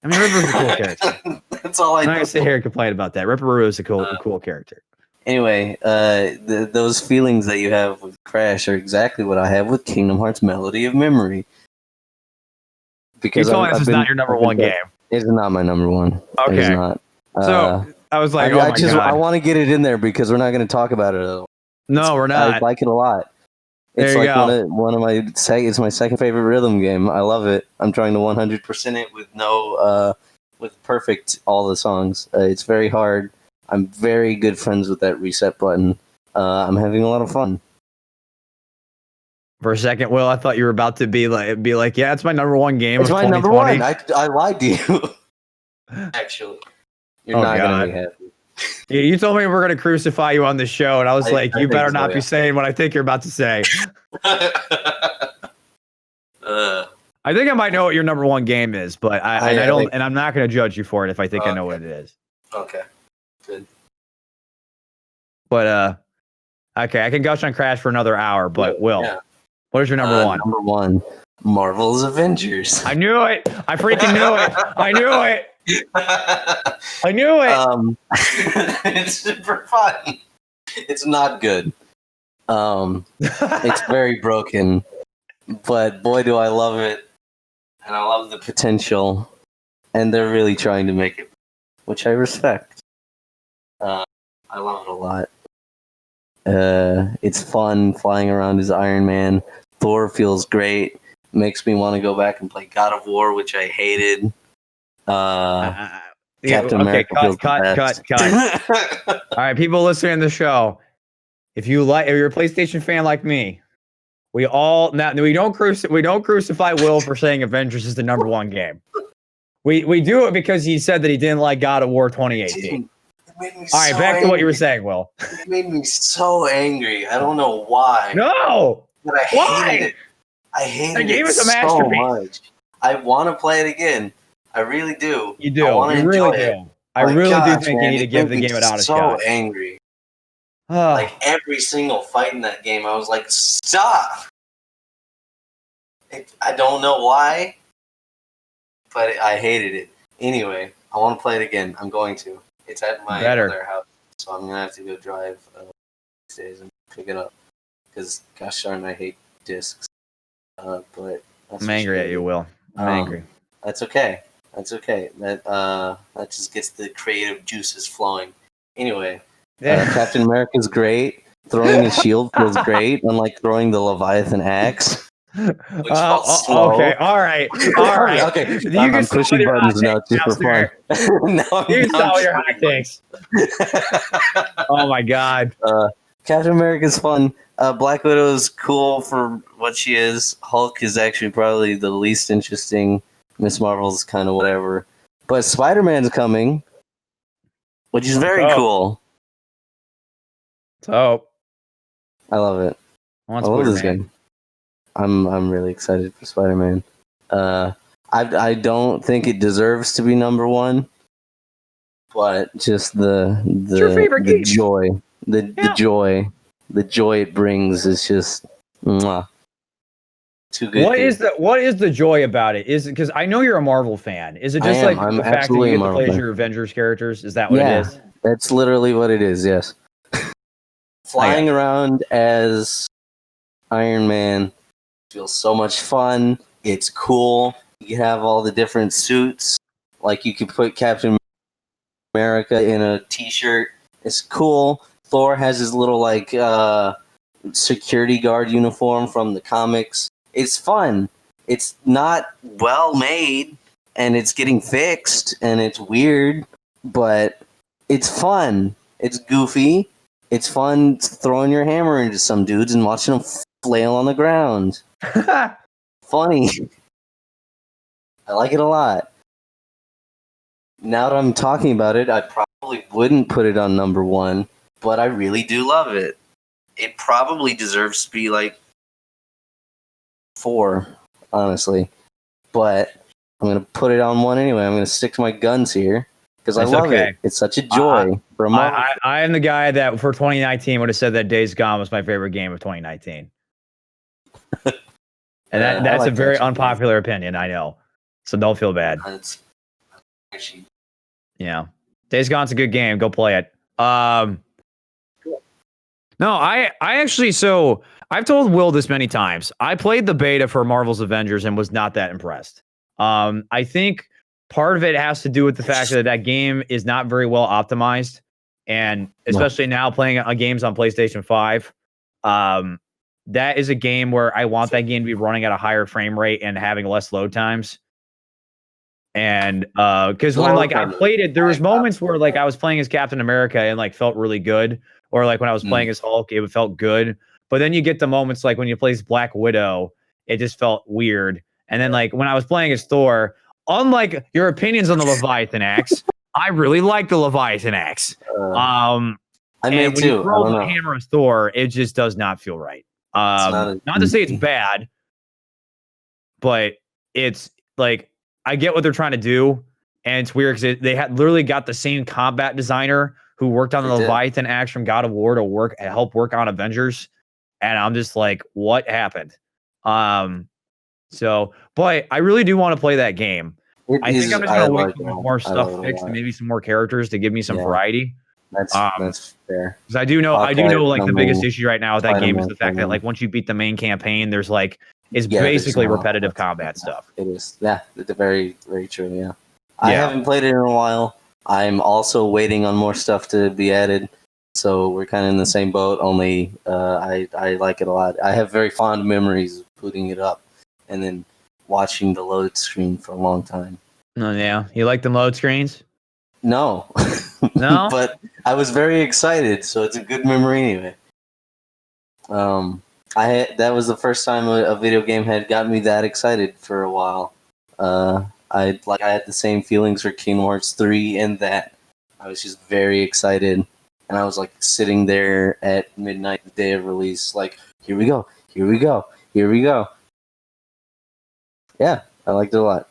mean, Ripperoo's a cool character. That's all I know. I'm not gonna sit here and complain about that. Ripperoo is a cool character. Anyway, those feelings that you have with Crash are exactly what I have with Kingdom Hearts Melody of Memory. Because you're telling us it's not your number one game. It's not my number one. Okay. It's not. So I was like, I want to get it in there because we're not going to talk about it at all. No, we're not. I like it a lot. It's like one of my it's my second favorite rhythm game. I love it. I'm trying to 100% it with with perfect all the songs. It's very hard. I'm very good friends with that reset button. I'm having a lot of fun. For a second, Will, I thought you were about to be like, yeah, it's my number one game. It's my number one. I lied to you. Actually, you're not gonna be happy. Yeah, you told me we're gonna crucify you on the show, and I was like, you better not be saying what I think you're about to say. I think I might know what your number one game is, but I don't, and I'm not gonna judge you for it if I think I know what it is. Okay, good. But okay, I can gush on Crash for another hour, but Will, what is your number one? Number one, Marvel's Avengers. I knew it. I freaking knew it. I knew it. I knew it. It's super fun. It's not good. It's very broken, but boy, do I love it, and I love the potential, and they're really trying to make it, which I respect. I love it a lot. It's fun flying around as Iron Man. Thor feels great. Makes me want to go back and play God of War, which I hated. Captain America feels cut. All right, people listening to the show, if you're a PlayStation fan like me, we don't crucify Will for saying Avengers is the number one game. We do it because he said that he didn't like God of War 2018. All right, back to what you were saying, Will. It made me so angry. I don't know why. No, but I hated it. I hated it so much. I want to play it again. I really do. You do. You really do. I really do think you need to give the game an honest shot. So angry. Like every single fight in that game, I was like, stop. I don't know why, but I hated it. Anyway, I want to play it again. I'm going to. It's at my other house, so I'm gonna have to go drive these days and pick it up. Because gosh darn, I hate discs. But I'm angry at you, Will. I'm angry. That's okay. That's okay. That just gets the creative juices flowing. Anyway, Captain America's great. Throwing his shield feels great, unlike throwing the Leviathan axe. Which felt slow. Okay, all right. Okay. I'm pushing buttons now just for fun. You saw your hot takes. Oh my god. Captain America's fun. Black Widow's cool for what she is. Hulk is actually probably the least interesting. Miss Marvel's kind of whatever. But Spider-Man's coming, which is very cool. So I love it. I love this game. I'm really excited for Spider-Man. I don't think it deserves to be number one, but just the joy, the joy it brings is just mwah. Too good. What is the joy about it? Is it because I know you're a Marvel fan? Is it just the fact that you get to play as your Avengers characters? Is that what it is? That's literally what it is. Yes. Flying around as Iron Man feels so much fun. It's cool. You have all the different suits. Like you could put Captain America in a t-shirt. It's cool. Thor has his little security guard uniform from the comics. It's fun. It's not well made, and it's getting fixed, and it's weird, but it's fun. It's goofy. It's fun throwing your hammer into some dudes and watching them flail on the ground. Funny. I like it a lot. Now that I'm talking about it, I probably wouldn't put it on number one, but I really do love it. It probably deserves to be like 4, honestly. But I'm going to put it on 1 anyway. I'm going to stick to my guns here because I love it. It's such a joy for a moment. I am the guy that for 2019 would have said that Days Gone was my favorite game of 2019. And that's a very unpopular opinion, I know. So don't feel bad. Yeah. Days Gone's a good game. Go play it. No, I actually, so I've told Will this many times. I played the beta for Marvel's Avengers and was not that impressed. I think part of it has to do with the fact that game is not very well optimized. And especially now playing games on PlayStation 5, that is a game where I want that game to be running at a higher frame rate and having less load times. And because when I played it, there was moments where I was playing as Captain America and felt really good, or when I was playing as Hulk, it felt good. But then you get the moments when you play as Black Widow, it just felt weird. And then when I was playing as Thor, unlike your opinions on the Leviathan axe, I really like the Leviathan axe. I may and when too. you throw the hammer as Thor, it just does not feel right. Not to say it's bad, but it's I get what they're trying to do, and it's weird because they had literally got the same combat designer who worked on the Leviathan axe from God of War to help work on Avengers, and I'm just like, what happened? So, but I really do want to play that game. I think I'm just gonna wait for more stuff fixed and maybe some more characters to give me some variety. That's fair. Because I do know the biggest issue right now with that game is the fact that once you beat the main campaign, there's it's basically repetitive combat stuff. It is. Yeah, it's very, very true. Yeah. I haven't played it in a while. I'm also waiting on more stuff to be added. So we're kind of in the same boat, only I like it a lot. I have very fond memories of putting it up and then watching the load screen for a long time. Oh, yeah. You like the load screens? No. No? But I was very excited, so it's a good memory anyway. That was the first time a video game had got me that excited for a while. I had the same feelings for Kingdom Hearts 3 and that. I was just very excited, and I was sitting there at midnight the day of release, here we go, here we go, here we go. Yeah, I liked it a lot.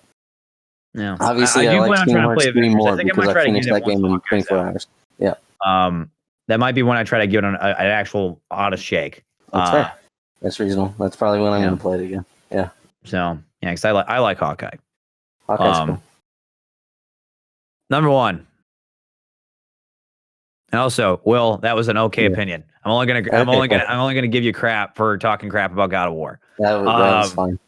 Yeah, obviously I like Kingdom Hearts 3 more because I finished that game in 24 hours. Yeah. That might be when I try to give it an actual honest shake. That's fair. That's reasonable. That's probably when I'm going to play it again. Yeah. So yeah, because I like Hawkeye. Hawkeye's cool. Number one. And also, Will, that was an okay Yeah. opinion. I'm only gonna give you crap for talking crap about God of War. That was fine.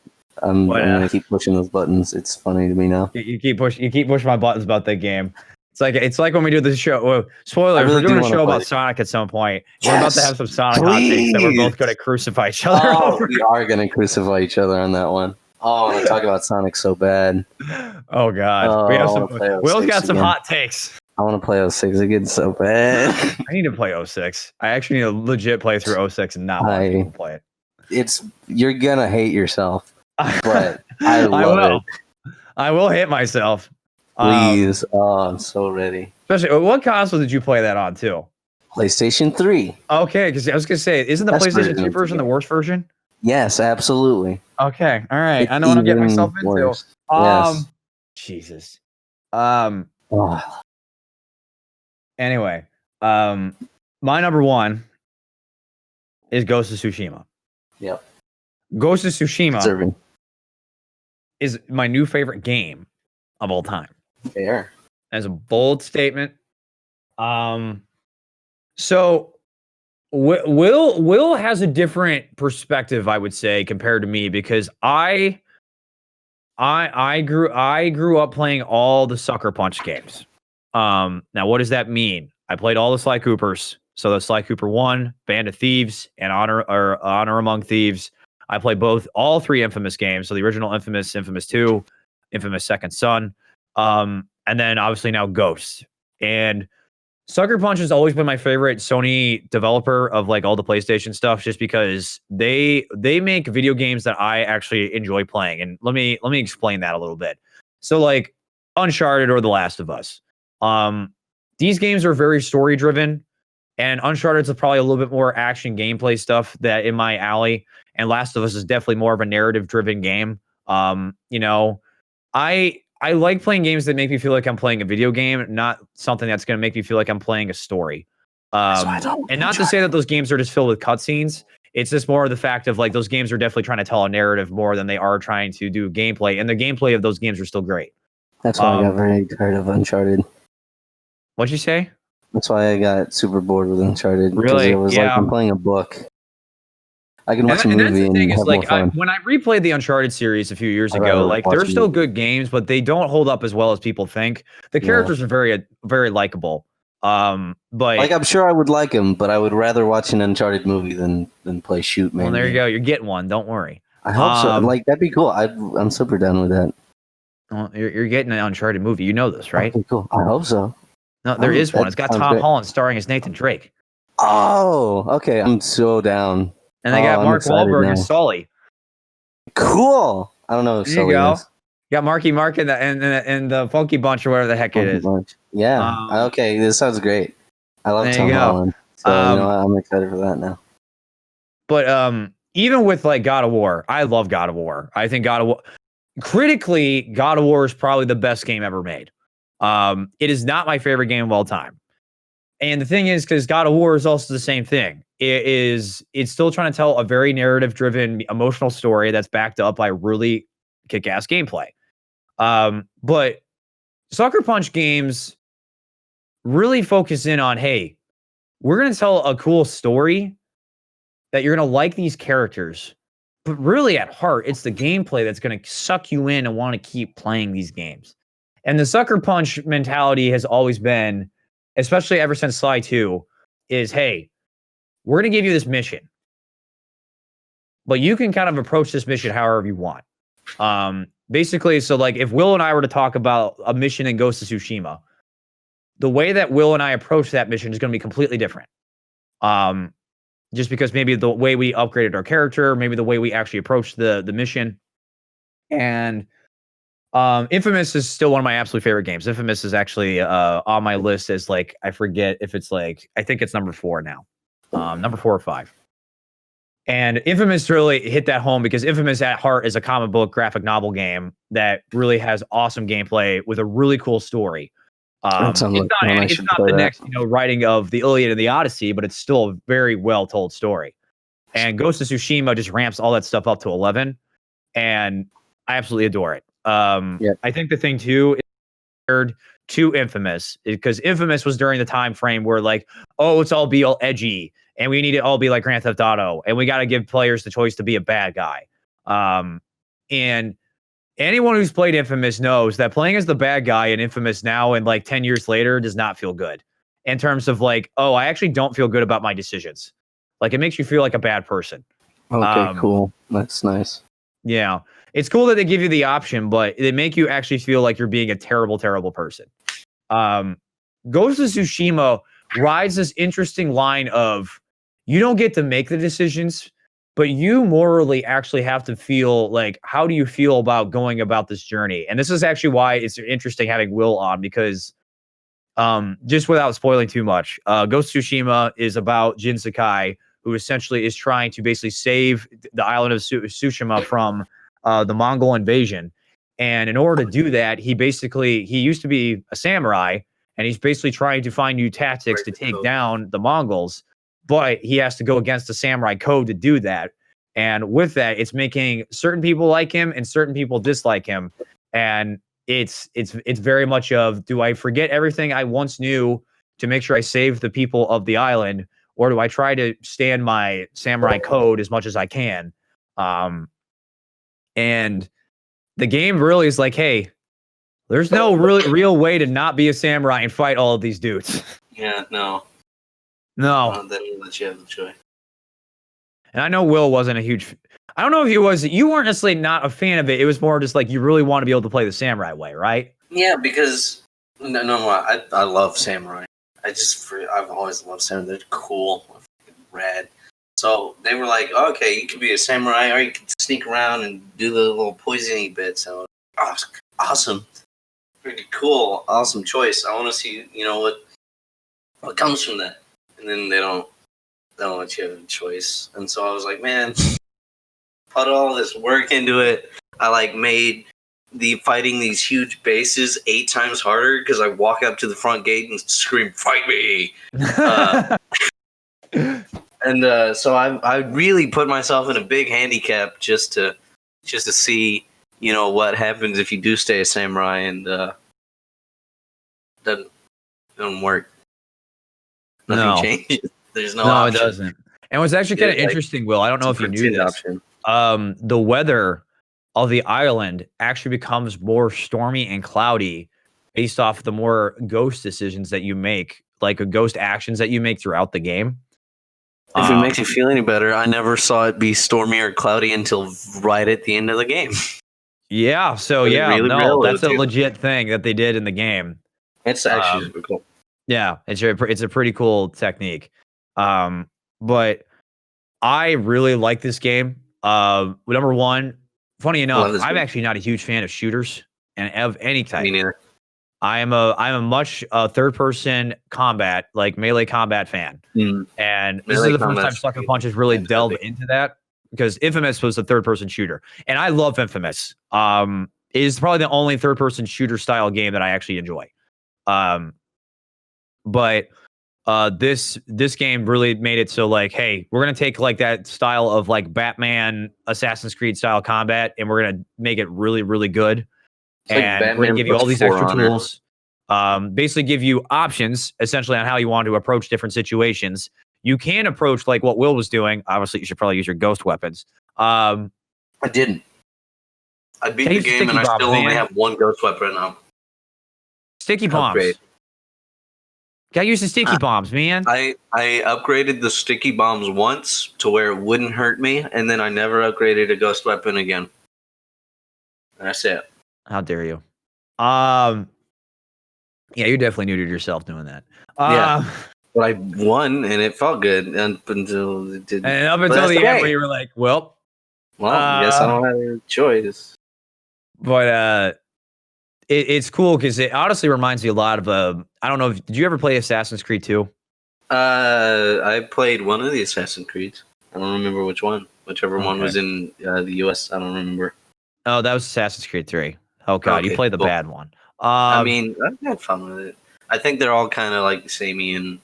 I'm gonna keep pushing those buttons. It's funny to me now. You keep pushing my buttons about that game. It's like when we do this show. Well, spoilers, really we're doing a do show wanna play about it. Sonic at some point. Yes, we're about to have some Sonic hot takes that we're both please. going to crucify each other over. We are gonna crucify each other on that one. Oh, I want to talk about Sonic so bad. Oh God, Oh, we I have wanna some. play Will's 06 got some again. hot takes. I want to play 06 again so bad. I need to play 06. I actually need to legit play through 06 and not watch people play it. You're gonna hate yourself, but I love it. I will hate myself. Please. I'm so ready. Especially, what console did you play that on too? PlayStation 3. Okay, because I was gonna say, isn't the Best PlayStation 2 version of the version the game. worst version? Yes, absolutely. Okay, all right. It's I know what I'm getting even myself into. worse. Yes. Jesus. Oh, Anyway, my number one is Ghost of Tsushima. Yep. Ghost of Tsushima Deserving. is my new favorite game of all time. Fair. As a bold statement. So Will has a different perspective, I would say, compared to me, because I grew up playing all the Sucker Punch games. Now what does that mean? I played all the Sly Coopers. So the Sly Cooper 1, Band of Thieves, and Honor Among Thieves. I played all three Infamous games. So the original Infamous, Infamous 2, Infamous Second Son, and then obviously now Ghost. And Sucker Punch has always been my favorite Sony developer of like all the PlayStation stuff, just because they make video games that I actually enjoy playing. And let me explain that a little bit. So like Uncharted or The Last of Us. These games are very story driven, and Uncharted is probably a little bit more action gameplay stuff that in my alley. And Last of Us is definitely more of a narrative driven game. I like playing games that make me feel like I'm playing a video game, not something that's going to make me feel like I'm playing a story. And not to say that those games are just filled with cutscenes. It's just more of the fact of like those games are definitely trying to tell a narrative more than they are trying to do gameplay. And the gameplay of those games are still great. That's why I got very tired of Uncharted. What'd you say? That's why I got super bored with Uncharted. Really? It was like I'm playing a book. I can watch a movie and have more fun. When I replayed the Uncharted series a few years ago, like they're still good games, but they don't hold up as well as people think. The characters are very, very likable. But like I'm sure I would like them, but I would rather watch an Uncharted movie than play shoot man. Well, there you go. You're getting one. Don't worry. I hope so. Like that'd be cool. I'm super down with that. Well, you're getting an Uncharted movie. You know this, right? Okay, cool. I hope so. No, there is one. It's got Tom Holland starring as Nathan Drake. Oh, okay. I'm so down. And they got Mark Wahlberg as Sully. Cool. I don't know if Sully is. You got Marky Mark and the Funky Bunch or whatever the heck it is. Yeah. Okay. This sounds great. I love Tom Holland. So I'm excited for that now. But even with like God of War, I love God of War. I think God of War, critically, God of War is probably the best game ever made. It is not my favorite game of all time. And the thing is, because God of War is also the same thing. It's still trying to tell a very narrative-driven, emotional story that's backed up by really kick-ass gameplay. But Sucker Punch games really focus in on, hey, we're going to tell a cool story that you're going to like these characters. But really, at heart, it's the gameplay that's going to suck you in and want to keep playing these games. And the Sucker Punch mentality has always been, especially ever since Sly 2, is, hey, we're going to give you this mission, but you can kind of approach this mission however you want. Basically, so like if Will and I were to talk about a mission in Ghost of Tsushima, the way that Will and I approach that mission is going to be completely different. Just because maybe the way we upgraded our character, maybe the way we actually approached the mission. And Infamous is still one of my absolute favorite games. Infamous is actually on my list as like, I forget if it's like, I think it's number 4 now. Number 4 or 5. And Infamous really hit that home because Infamous at heart is a comic book graphic novel game that really has awesome gameplay with a really cool story. It's not the next writing of the Iliad and the Odyssey, but it's still a very well told story. And Ghost of Tsushima just ramps all that stuff up to 11. and I absolutely adore it. Yep. I think the thing too is compared to Infamous because Infamous was during the time frame where like, oh, let's all be all edgy and we need to all be like Grand Theft Auto and we got to give players the choice to be a bad guy. And anyone who's played Infamous knows that playing as the bad guy in Infamous now and like 10 years later does not feel good in terms of like, oh, I actually don't feel good about my decisions. Like it makes you feel like a bad person. Okay, cool. That's nice. Yeah. It's cool that they give you the option, but they make you actually feel like you're being a terrible, terrible person. Ghost of Tsushima rides this interesting line of you don't get to make the decisions, but you morally actually have to feel like, how do you feel about going about this journey? And this is actually why it's interesting having Will on because just without spoiling too much, Ghost of Tsushima is about Jin Sakai, who essentially is trying to basically save the island of Tsushima from the Mongol invasion. And in order to do that, he used to be a samurai, and he's basically trying to find new tactics to take down the Mongols, but he has to go against the samurai code to do that. And with that, it's making certain people like him and certain people dislike him. And it's very much of, do I forget everything I once knew to make sure I save the people of the island, or do I try to stand my samurai code as much as I can? And the game really is like, hey, there's no really real way to not be a samurai and fight all of these dudes. Yeah, no. No. They don't let you have the choice. And I know Will wasn't a huge. I don't know if he was. You weren't necessarily not a fan of it. It was more just like you really want to be able to play the samurai way, right? Yeah, because I love samurai. I've always loved samurai. They're cool, rad. So they were like, okay, you can be a samurai, or you can sneak around and do the little poisoning bits. So, awesome, pretty cool, awesome choice. I want to see, what comes from that. And then they don't let you have a choice. And so I was like, man, put all this work into it. I made the fighting these huge bases 8 times harder because I walk up to the front gate and scream, "Fight me!" And so I really put myself in a big handicap just to see, what happens if you do stay a samurai, and doesn't work. Nothing changes. There's no option. It doesn't. And what's actually kind of interesting, Will, I don't know if you knew this. The weather of the island actually becomes more stormy and cloudy based off the more ghost decisions that you make, like ghost actions that you make throughout the game. If it makes you feel any better, I never saw it be stormy or cloudy until right at the end of the game. Yeah, so that's a legit thing that they did in the game. It's actually super cool. Yeah, it's a pretty cool technique. But I really like this game. Number one, funny enough, I'm actually not a huge fan of shooters and of any type. Me neither. I'm a much third person combat, like melee combat fan. And this is the first time Sucker Punch has really delved into that, because Infamous was a third person shooter. And I love Infamous. It is probably the only third person shooter style game that I actually enjoy. But this game really made it so like, hey, we're gonna take like that style of like Batman, Assassin's Creed style combat, and we're gonna make it really, really good. And we're gonna give you all these extra tools. Basically give you options essentially on how you want to approach different situations. You can approach like what Will was doing. Obviously, you should probably use your ghost weapons. I didn't. I beat the game and I still only have one ghost weapon now. Sticky bombs. Gotta use the sticky bombs, man. I upgraded the sticky bombs once to where it wouldn't hurt me, and then I never upgraded a ghost weapon again. And that's it. How dare you? Yeah, you definitely neutered yourself doing that. Yeah. But I won, and it felt good until it didn't. And up until the end where you were like, well, I guess I don't have a choice. But it's cool because it honestly reminds me a lot of I don't know, did you ever play Assassin's Creed 2? I played one of the Assassin's Creeds. I don't remember which one. Whichever one was in the US, I don't remember. Oh, that was Assassin's Creed 3. Oh god, you played the bad one. I mean, I've had fun with it. I think they're all kind of like samey and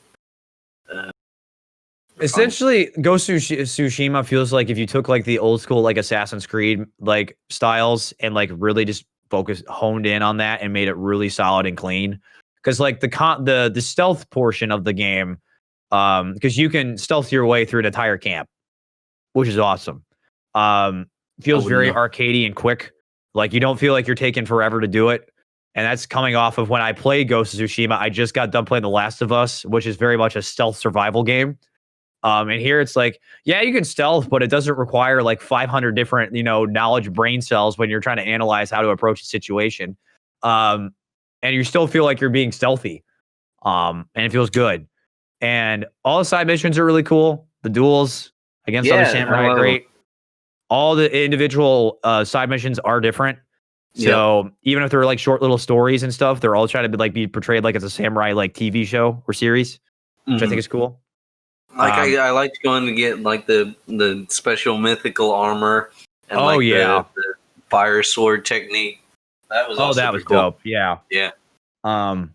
Essentially, Ghost of Tsushima feels like if you took like the old school like Assassin's Creed like styles and like really just honed in on that and made it really solid and clean. Because like the stealth portion of the game, because you can stealth your way through an entire camp, which is awesome. Feels very arcadey and quick. Like you don't feel like you're taking forever to do it. And that's coming off of when I played Ghost of Tsushima. I just got done playing The Last of Us, which is very much a stealth survival game. And here it's like, yeah, you can stealth, but it doesn't require like 500 different, knowledge brain cells when you're trying to analyze how to approach a situation. And you still feel like you're being stealthy. And it feels good. And all the side missions are really cool. The duels against other samurai are great. All the individual side missions are different. So even if they're like short little stories and stuff, they're all trying to be portrayed like it's a samurai like TV show or series, which I think is cool. Like I liked going to get like the special mythical armor and the fire sword technique. That was cool. Dope. Yeah. Well,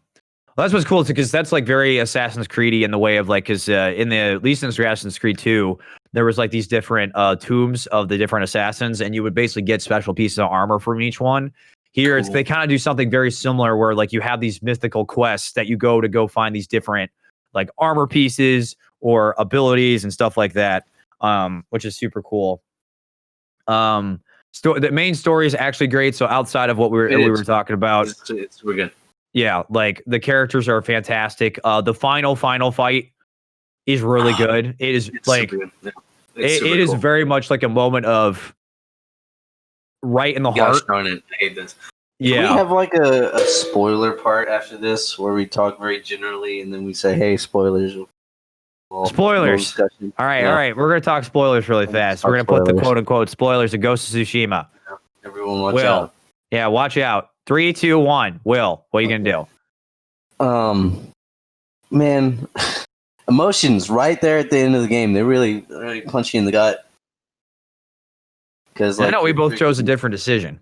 that's what's cool because that's like very Assassin's Creedy in the way of like because at least in Assassin's Creed 2, there was like these different tombs of the different assassins, and you would basically get special pieces of armor from each one. Here, they kind of do something very similar where like you have these mythical quests that you go find these different like armor pieces or abilities and stuff like that, which is super cool. The main story is actually great. So outside of what we were talking about, we're good. Yeah, like the characters are fantastic. The final fight is really good. It is like it is very much like a moment of right in the heart. Darn it, I hate this. Yeah, we have like a spoiler part after this where we talk very generally and then we say, "Hey, spoilers." Spoilers. All right. We're gonna talk spoilers really fast. We're gonna put the quote unquote spoilers of Ghost of Tsushima. Everyone, watch out. Yeah, watch out. 3, 2, 1. Will, what are you gonna do? Man, emotions right there at the end of the game. They really punch you in the gut. Because I know we both chose a different decision.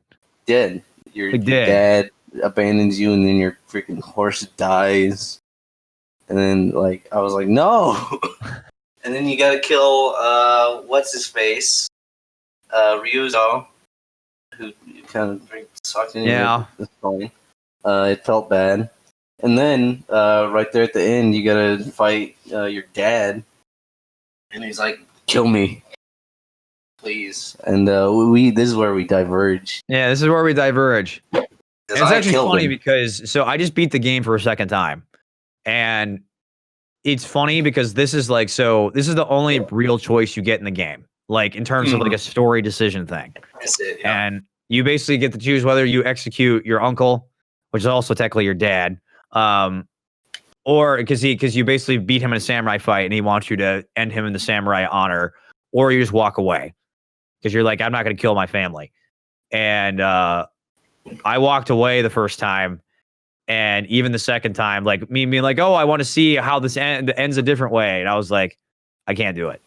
Your dad abandons you, and then your freaking horse dies. And then, like, I was like, no. And then you gotta kill, what's his face? Ryuzo, who kind of sucked in. Yeah. It felt bad. And then, right there at the end, you gotta fight your dad. And he's like, kill me. Please. And this is where we diverge. Yeah, this is where we diverge. It's actually funny because I just beat the game for a second time. And it's funny because this is the only real choice you get in the game. Like in terms of like a story decision thing. That's it, yeah. And you basically get to choose whether you execute your uncle, which is also technically your dad, or because you basically beat him in a samurai fight and he wants you to end him in the samurai honor, or you just walk away because you're like, I'm not going to kill my family. And I walked away the first time, and even the second time, like me being like, oh, I want to see how this ends a different way, and I was like, I can't do it.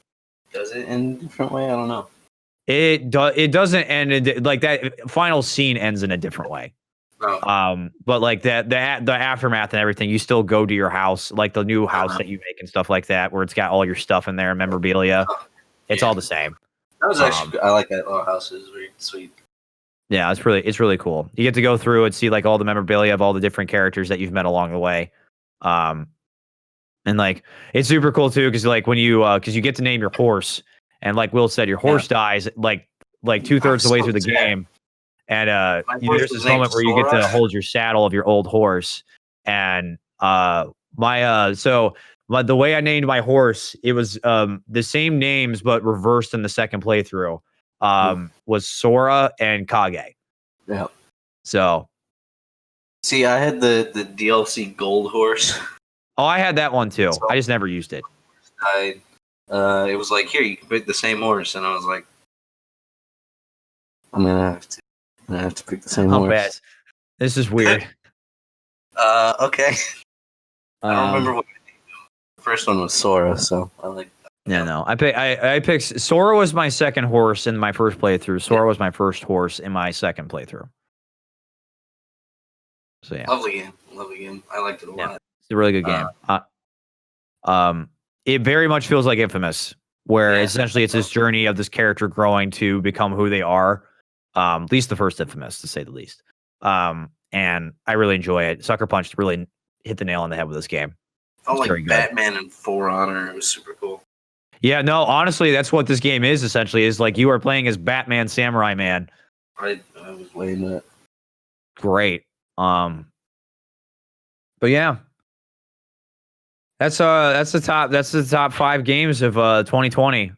Does it end a different way? I don't know. It doesn't end like that. Final scene ends in a different way. Oh. But like the aftermath and everything, you still go to your house, like the new house that you make and stuff like that, where it's got all your stuff in there, memorabilia. It's all the same. That was actually I like that little house. It was very sweet. Yeah, it's really cool. You get to go through and see like all the memorabilia of all the different characters that you've met along the way. And like it's super cool too, because like when you because you get to name your horse, and like Will said, your horse dies like 2/3 of the way through the game. And there's this moment where you get to hold your saddle of your old horse. And the way I named my horse, it was the same names but reversed in the second playthrough. Was Sora and Kage. Yeah. So see, I had the DLC Gold Horse. Oh, I had that one too. I just never used it. It was like, here, you can pick the same horse, and I was like, I'm gonna have to pick the same horse. Bad. This is weird. Okay. I don't remember what the first one was Sora, so I like. Yeah, no. I picked Sora was my second horse in my first playthrough. Sora was my first horse in my second playthrough. So yeah. Lovely game. I liked it a lot. It's a really good game. it very much feels like Infamous, where Yeah. essentially it's this journey of this character growing to become who they are. At least the first Infamous, to say the least. And I really enjoy it. Sucker Punch really hit the nail on the head with this game. Felt It's very like good. Batman and For Honor. It was super cool. Yeah, no, honestly, that's what this game is essentially. Is like you are playing as Batman, Samurai Man. I was weighing that. Great. But yeah, that's the top 5 games of 2020.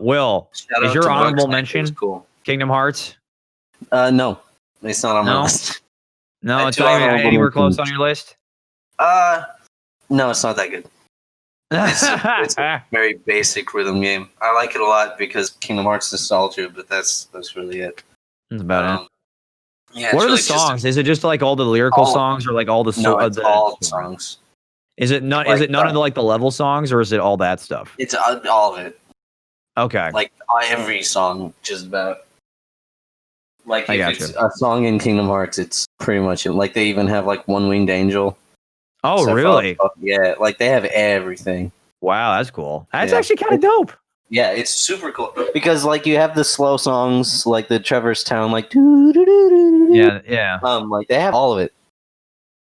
Will, Shout is out your to honorable Bugsnax, it was mention cool. Kingdom Hearts? No, it's not on my No? list. No, It's it's not even honorable anywhere close mentions. on your list. No, it's not that good. It's a very basic rhythm game. I like it a lot because Kingdom Hearts nostalgia, but that's really it. That's about it. Yeah, What are the really just- songs? Is it just like all the lyrical All of songs, or like all the No, it's all the songs. Is it none? Is Like, it none of the like the level songs, or is it all that stuff? It's all of it. Okay, Like every song, just about. Like I if gotcha. it's a song in Kingdom Hearts, it's pretty much it. Like they even have like One Winged Angel. Oh, Sephiroth. really? Yeah, like they have everything. Wow, that's cool. That's Yeah. actually kind of dope. Yeah, it's super cool because like you have the slow songs like the Trevor's Town, like doo, doo, doo, doo, doo. Yeah. Like they have all of it.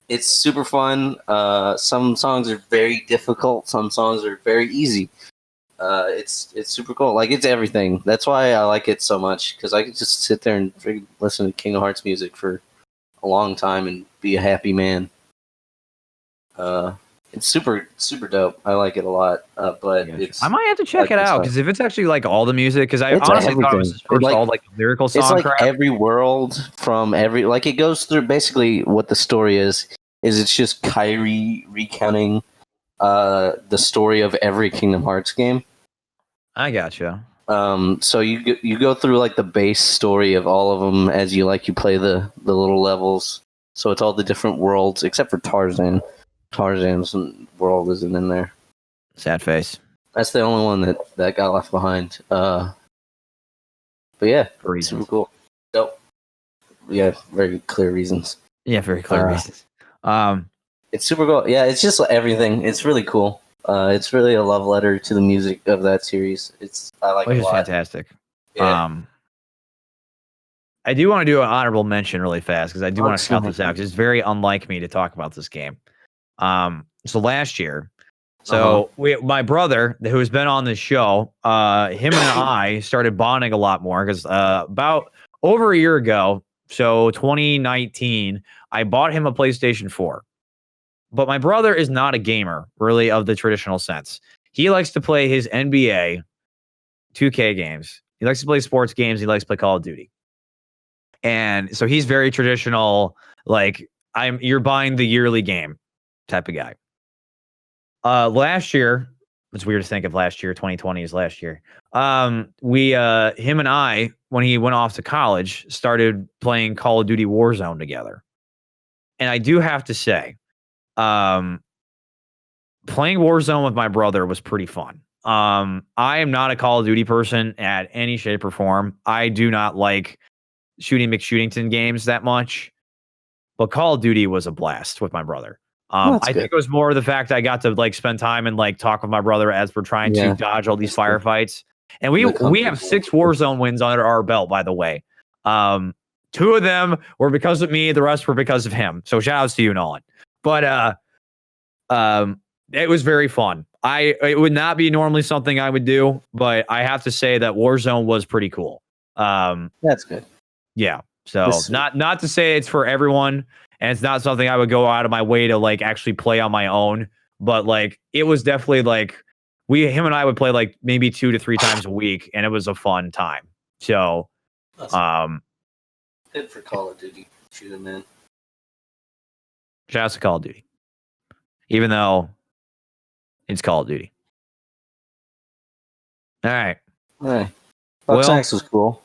It's super fun. Some songs are very difficult. Some songs are very easy. It's super cool. Like it's everything. That's why I like it so much because I could just sit there and freaking listen to Kingdom Hearts music for a long time and be a happy man. It's super dope. I like it a lot. But it's I might have to check like it out stuff. because if it's actually like all the music, because I It's honestly thought it was everything. just first Like- all like lyrical song it's like crap. every world from every like it goes through basically what the story is it's just Kyrie recounting the story of every Kingdom Hearts game. I gotcha. So you go through like the base story of all of them as you play the little levels. So it's all the different worlds except for Tarzan. Tarzan's world isn't in there. Sad face. That's the only one that got left behind. But yeah, For it's reasons. super cool. Dope. Yeah, very clear reasons. Yeah, very clear reasons. It's super cool. Yeah, it's just everything. It's really cool. It's really a love letter to the music of that series. I like Which it a is lot. fantastic. Yeah. I do want to do an honorable mention really fast because I do Oh, want to shout sure. this out because it's very unlike me to talk about this game. So last year, my brother who has been on this show, him and I started bonding a lot more because about over a year ago, so 2019, I bought him a PlayStation 4. But my brother is not a gamer, really, of the traditional sense. He likes to play his NBA 2K games. He likes to play sports games. He likes to play Call of Duty. And so he's very traditional, like you're buying the yearly game type of guy. Last year, it's weird to think of last year, 2020 is last year. Him and I, when he went off to college, started playing Call of Duty Warzone together. And I do have to say, playing Warzone with my brother was pretty fun. I am not a Call of Duty person at any shape or form. I do not like shooting McShootington games that much, but Call of Duty was a blast with my brother. I think it was more of the fact I got to like spend time and like talk with my brother as we're trying to dodge all these firefights. And we have 6 Warzone wins under our belt, by the way. 2 of them were because of me, the rest were because of him. So shout outs to you, Nolan. But it was very fun. It would not be normally something I would do, but I have to say that Warzone was pretty cool. That's good. Yeah. So not to say it's for everyone, and it's not something I would go out of my way to like actually play on my own, but like it was definitely like him and I would play like maybe 2 to 3 times a week, and it was a fun time. So good for Call of Duty. Shoot him in. shout out to Call of Duty. Even though it's Call of Duty. All right. Bugsnax was cool.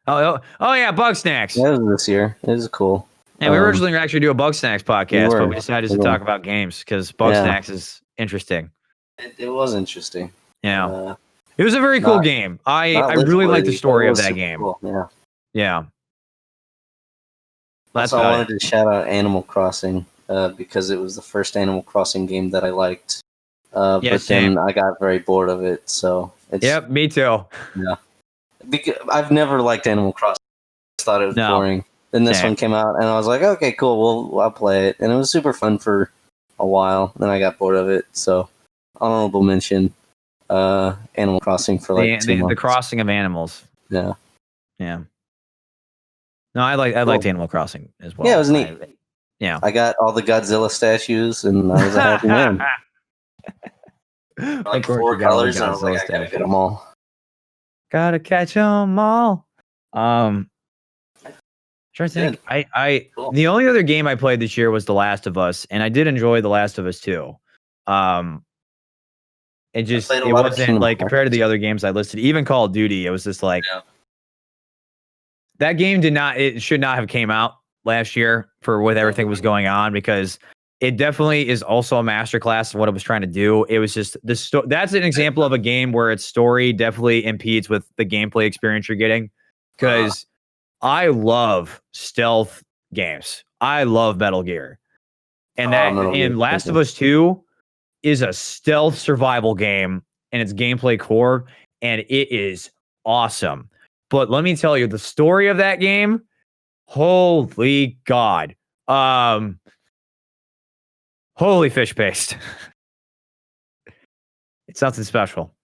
Oh yeah, Bug Snacks. That was this year. It was cool. And we were originally going to actually do a Bug Snacks podcast, but we decided to talk about games because Bug Snacks is interesting. It was interesting. Yeah. It was a very cool game. I really like the story of that game. Cool. Yeah. That's I wanted to shout out Animal Crossing because it was the first Animal Crossing game that I liked. Yeah, but same. then I got very bored of it. So it's Yep, me too. because I've never liked Animal Crossing. I thought it was No. boring. Then this Same. one came out, and I was like, okay, cool. I'll play it, and it was super fun for a while. Then I got bored of it. So honorable mention, Animal Crossing for like 2 months. The crossing of animals. Yeah. Yeah. No, I liked Animal Crossing as well. Yeah, it was neat. Yeah. I got all the Godzilla statues, and I was a happy man. Like Of course 4 you got all the colors, and I was like, Godzilla I gotta statues. get Get them all. Gotta catch them all. Trying to think. Cool. The only other game I played this year was The Last of Us, and I did enjoy The Last of Us too. It just played a it lot of wasn't Kingdom like compared to Hearts. the other games I listed, even Call of Duty, it was just like Yeah. that game it should not have came out last year for what everything was going on, because it definitely is also a masterclass of what it was trying to do. It was just that's an example of a game where its story definitely impedes with the gameplay experience you're getting. Because I love stealth games. I love Metal Gear. And Last of Us 2 is a stealth survival game and its gameplay core, and it is awesome. But let me tell you, the story of that game, holy God. Holy fish paste. It's something special.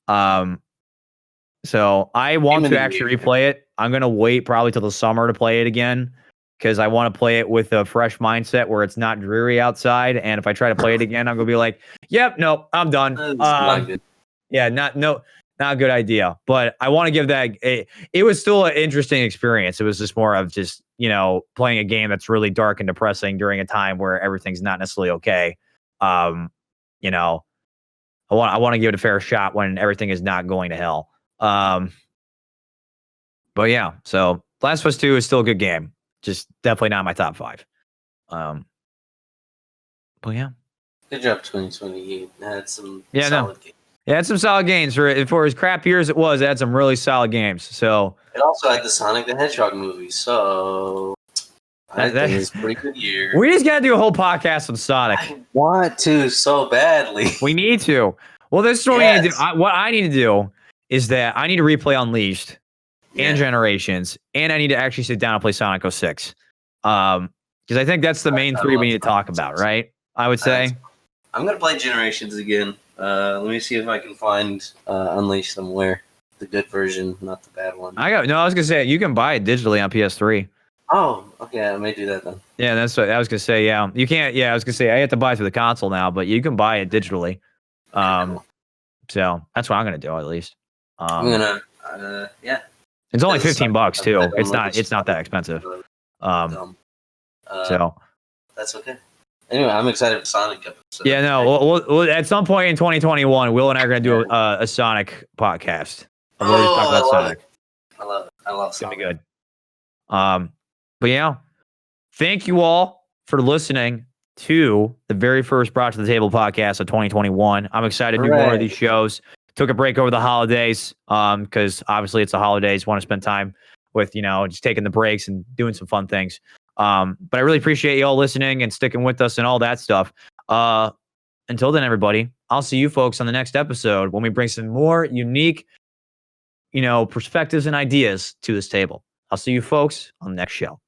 So I want to actually replay it. I'm going to wait probably till the summer to play it again, because I want to play it with a fresh mindset where it's not dreary outside. And if I try to play it again, I'm going to be like, yep, nope, I'm done. Yeah, not a good idea. But I want to give that it was still an interesting experience. It was just more of just, playing a game that's really dark and depressing during a time where everything's not necessarily okay. I want to give it a fair shot when everything is not going to hell. But yeah, so Last of Us 2 is still a good game. Just definitely not my top 5. But yeah. Good job, 2020. You had some Yeah, solid games. Yeah, had some solid games for as crap years it was. It had some really solid games. So it also had the Sonic the Hedgehog movie. So I think it's a pretty good year. We just gotta do a whole podcast on Sonic. I want to so badly. We need to. Well, this is what we need to do. What I need to do is that I need to replay Unleashed and Generations, and I need to actually sit down and play Sonic 06. Because I think that's the main 3 we need to talk about, right? I would say. I'm gonna play Generations again. Let me see if I can find Unleashed somewhere. The good version, not the bad one. I was gonna say you can buy it digitally on PS3. Oh, okay, I may do that then. Yeah, that's what I was gonna say. Yeah, you can't. Yeah, I was gonna say I have to buy it through the console now, but you can buy it digitally. So that's what I'm gonna do at least. I'm gonna, It's only $15 too. It's not that expensive. So that's okay. Anyway, I'm excited for Sonic episode. Yeah, no. We'll at some point in 2021, Will and I are gonna do a Sonic podcast. I love Sonic. I love Sonic. It's gonna be good. But yeah, thank you all for listening to the very first Brought to the Table podcast of 2021. I'm excited to do more of these shows. Took a break over the holidays, because obviously it's the holidays. Want to spend time with, just taking the breaks and doing some fun things. But I really appreciate you all listening and sticking with us and all that stuff. Until then, everybody, I'll see you folks on the next episode when we bring some more unique, perspectives and ideas to this table. I'll see you folks on the next show.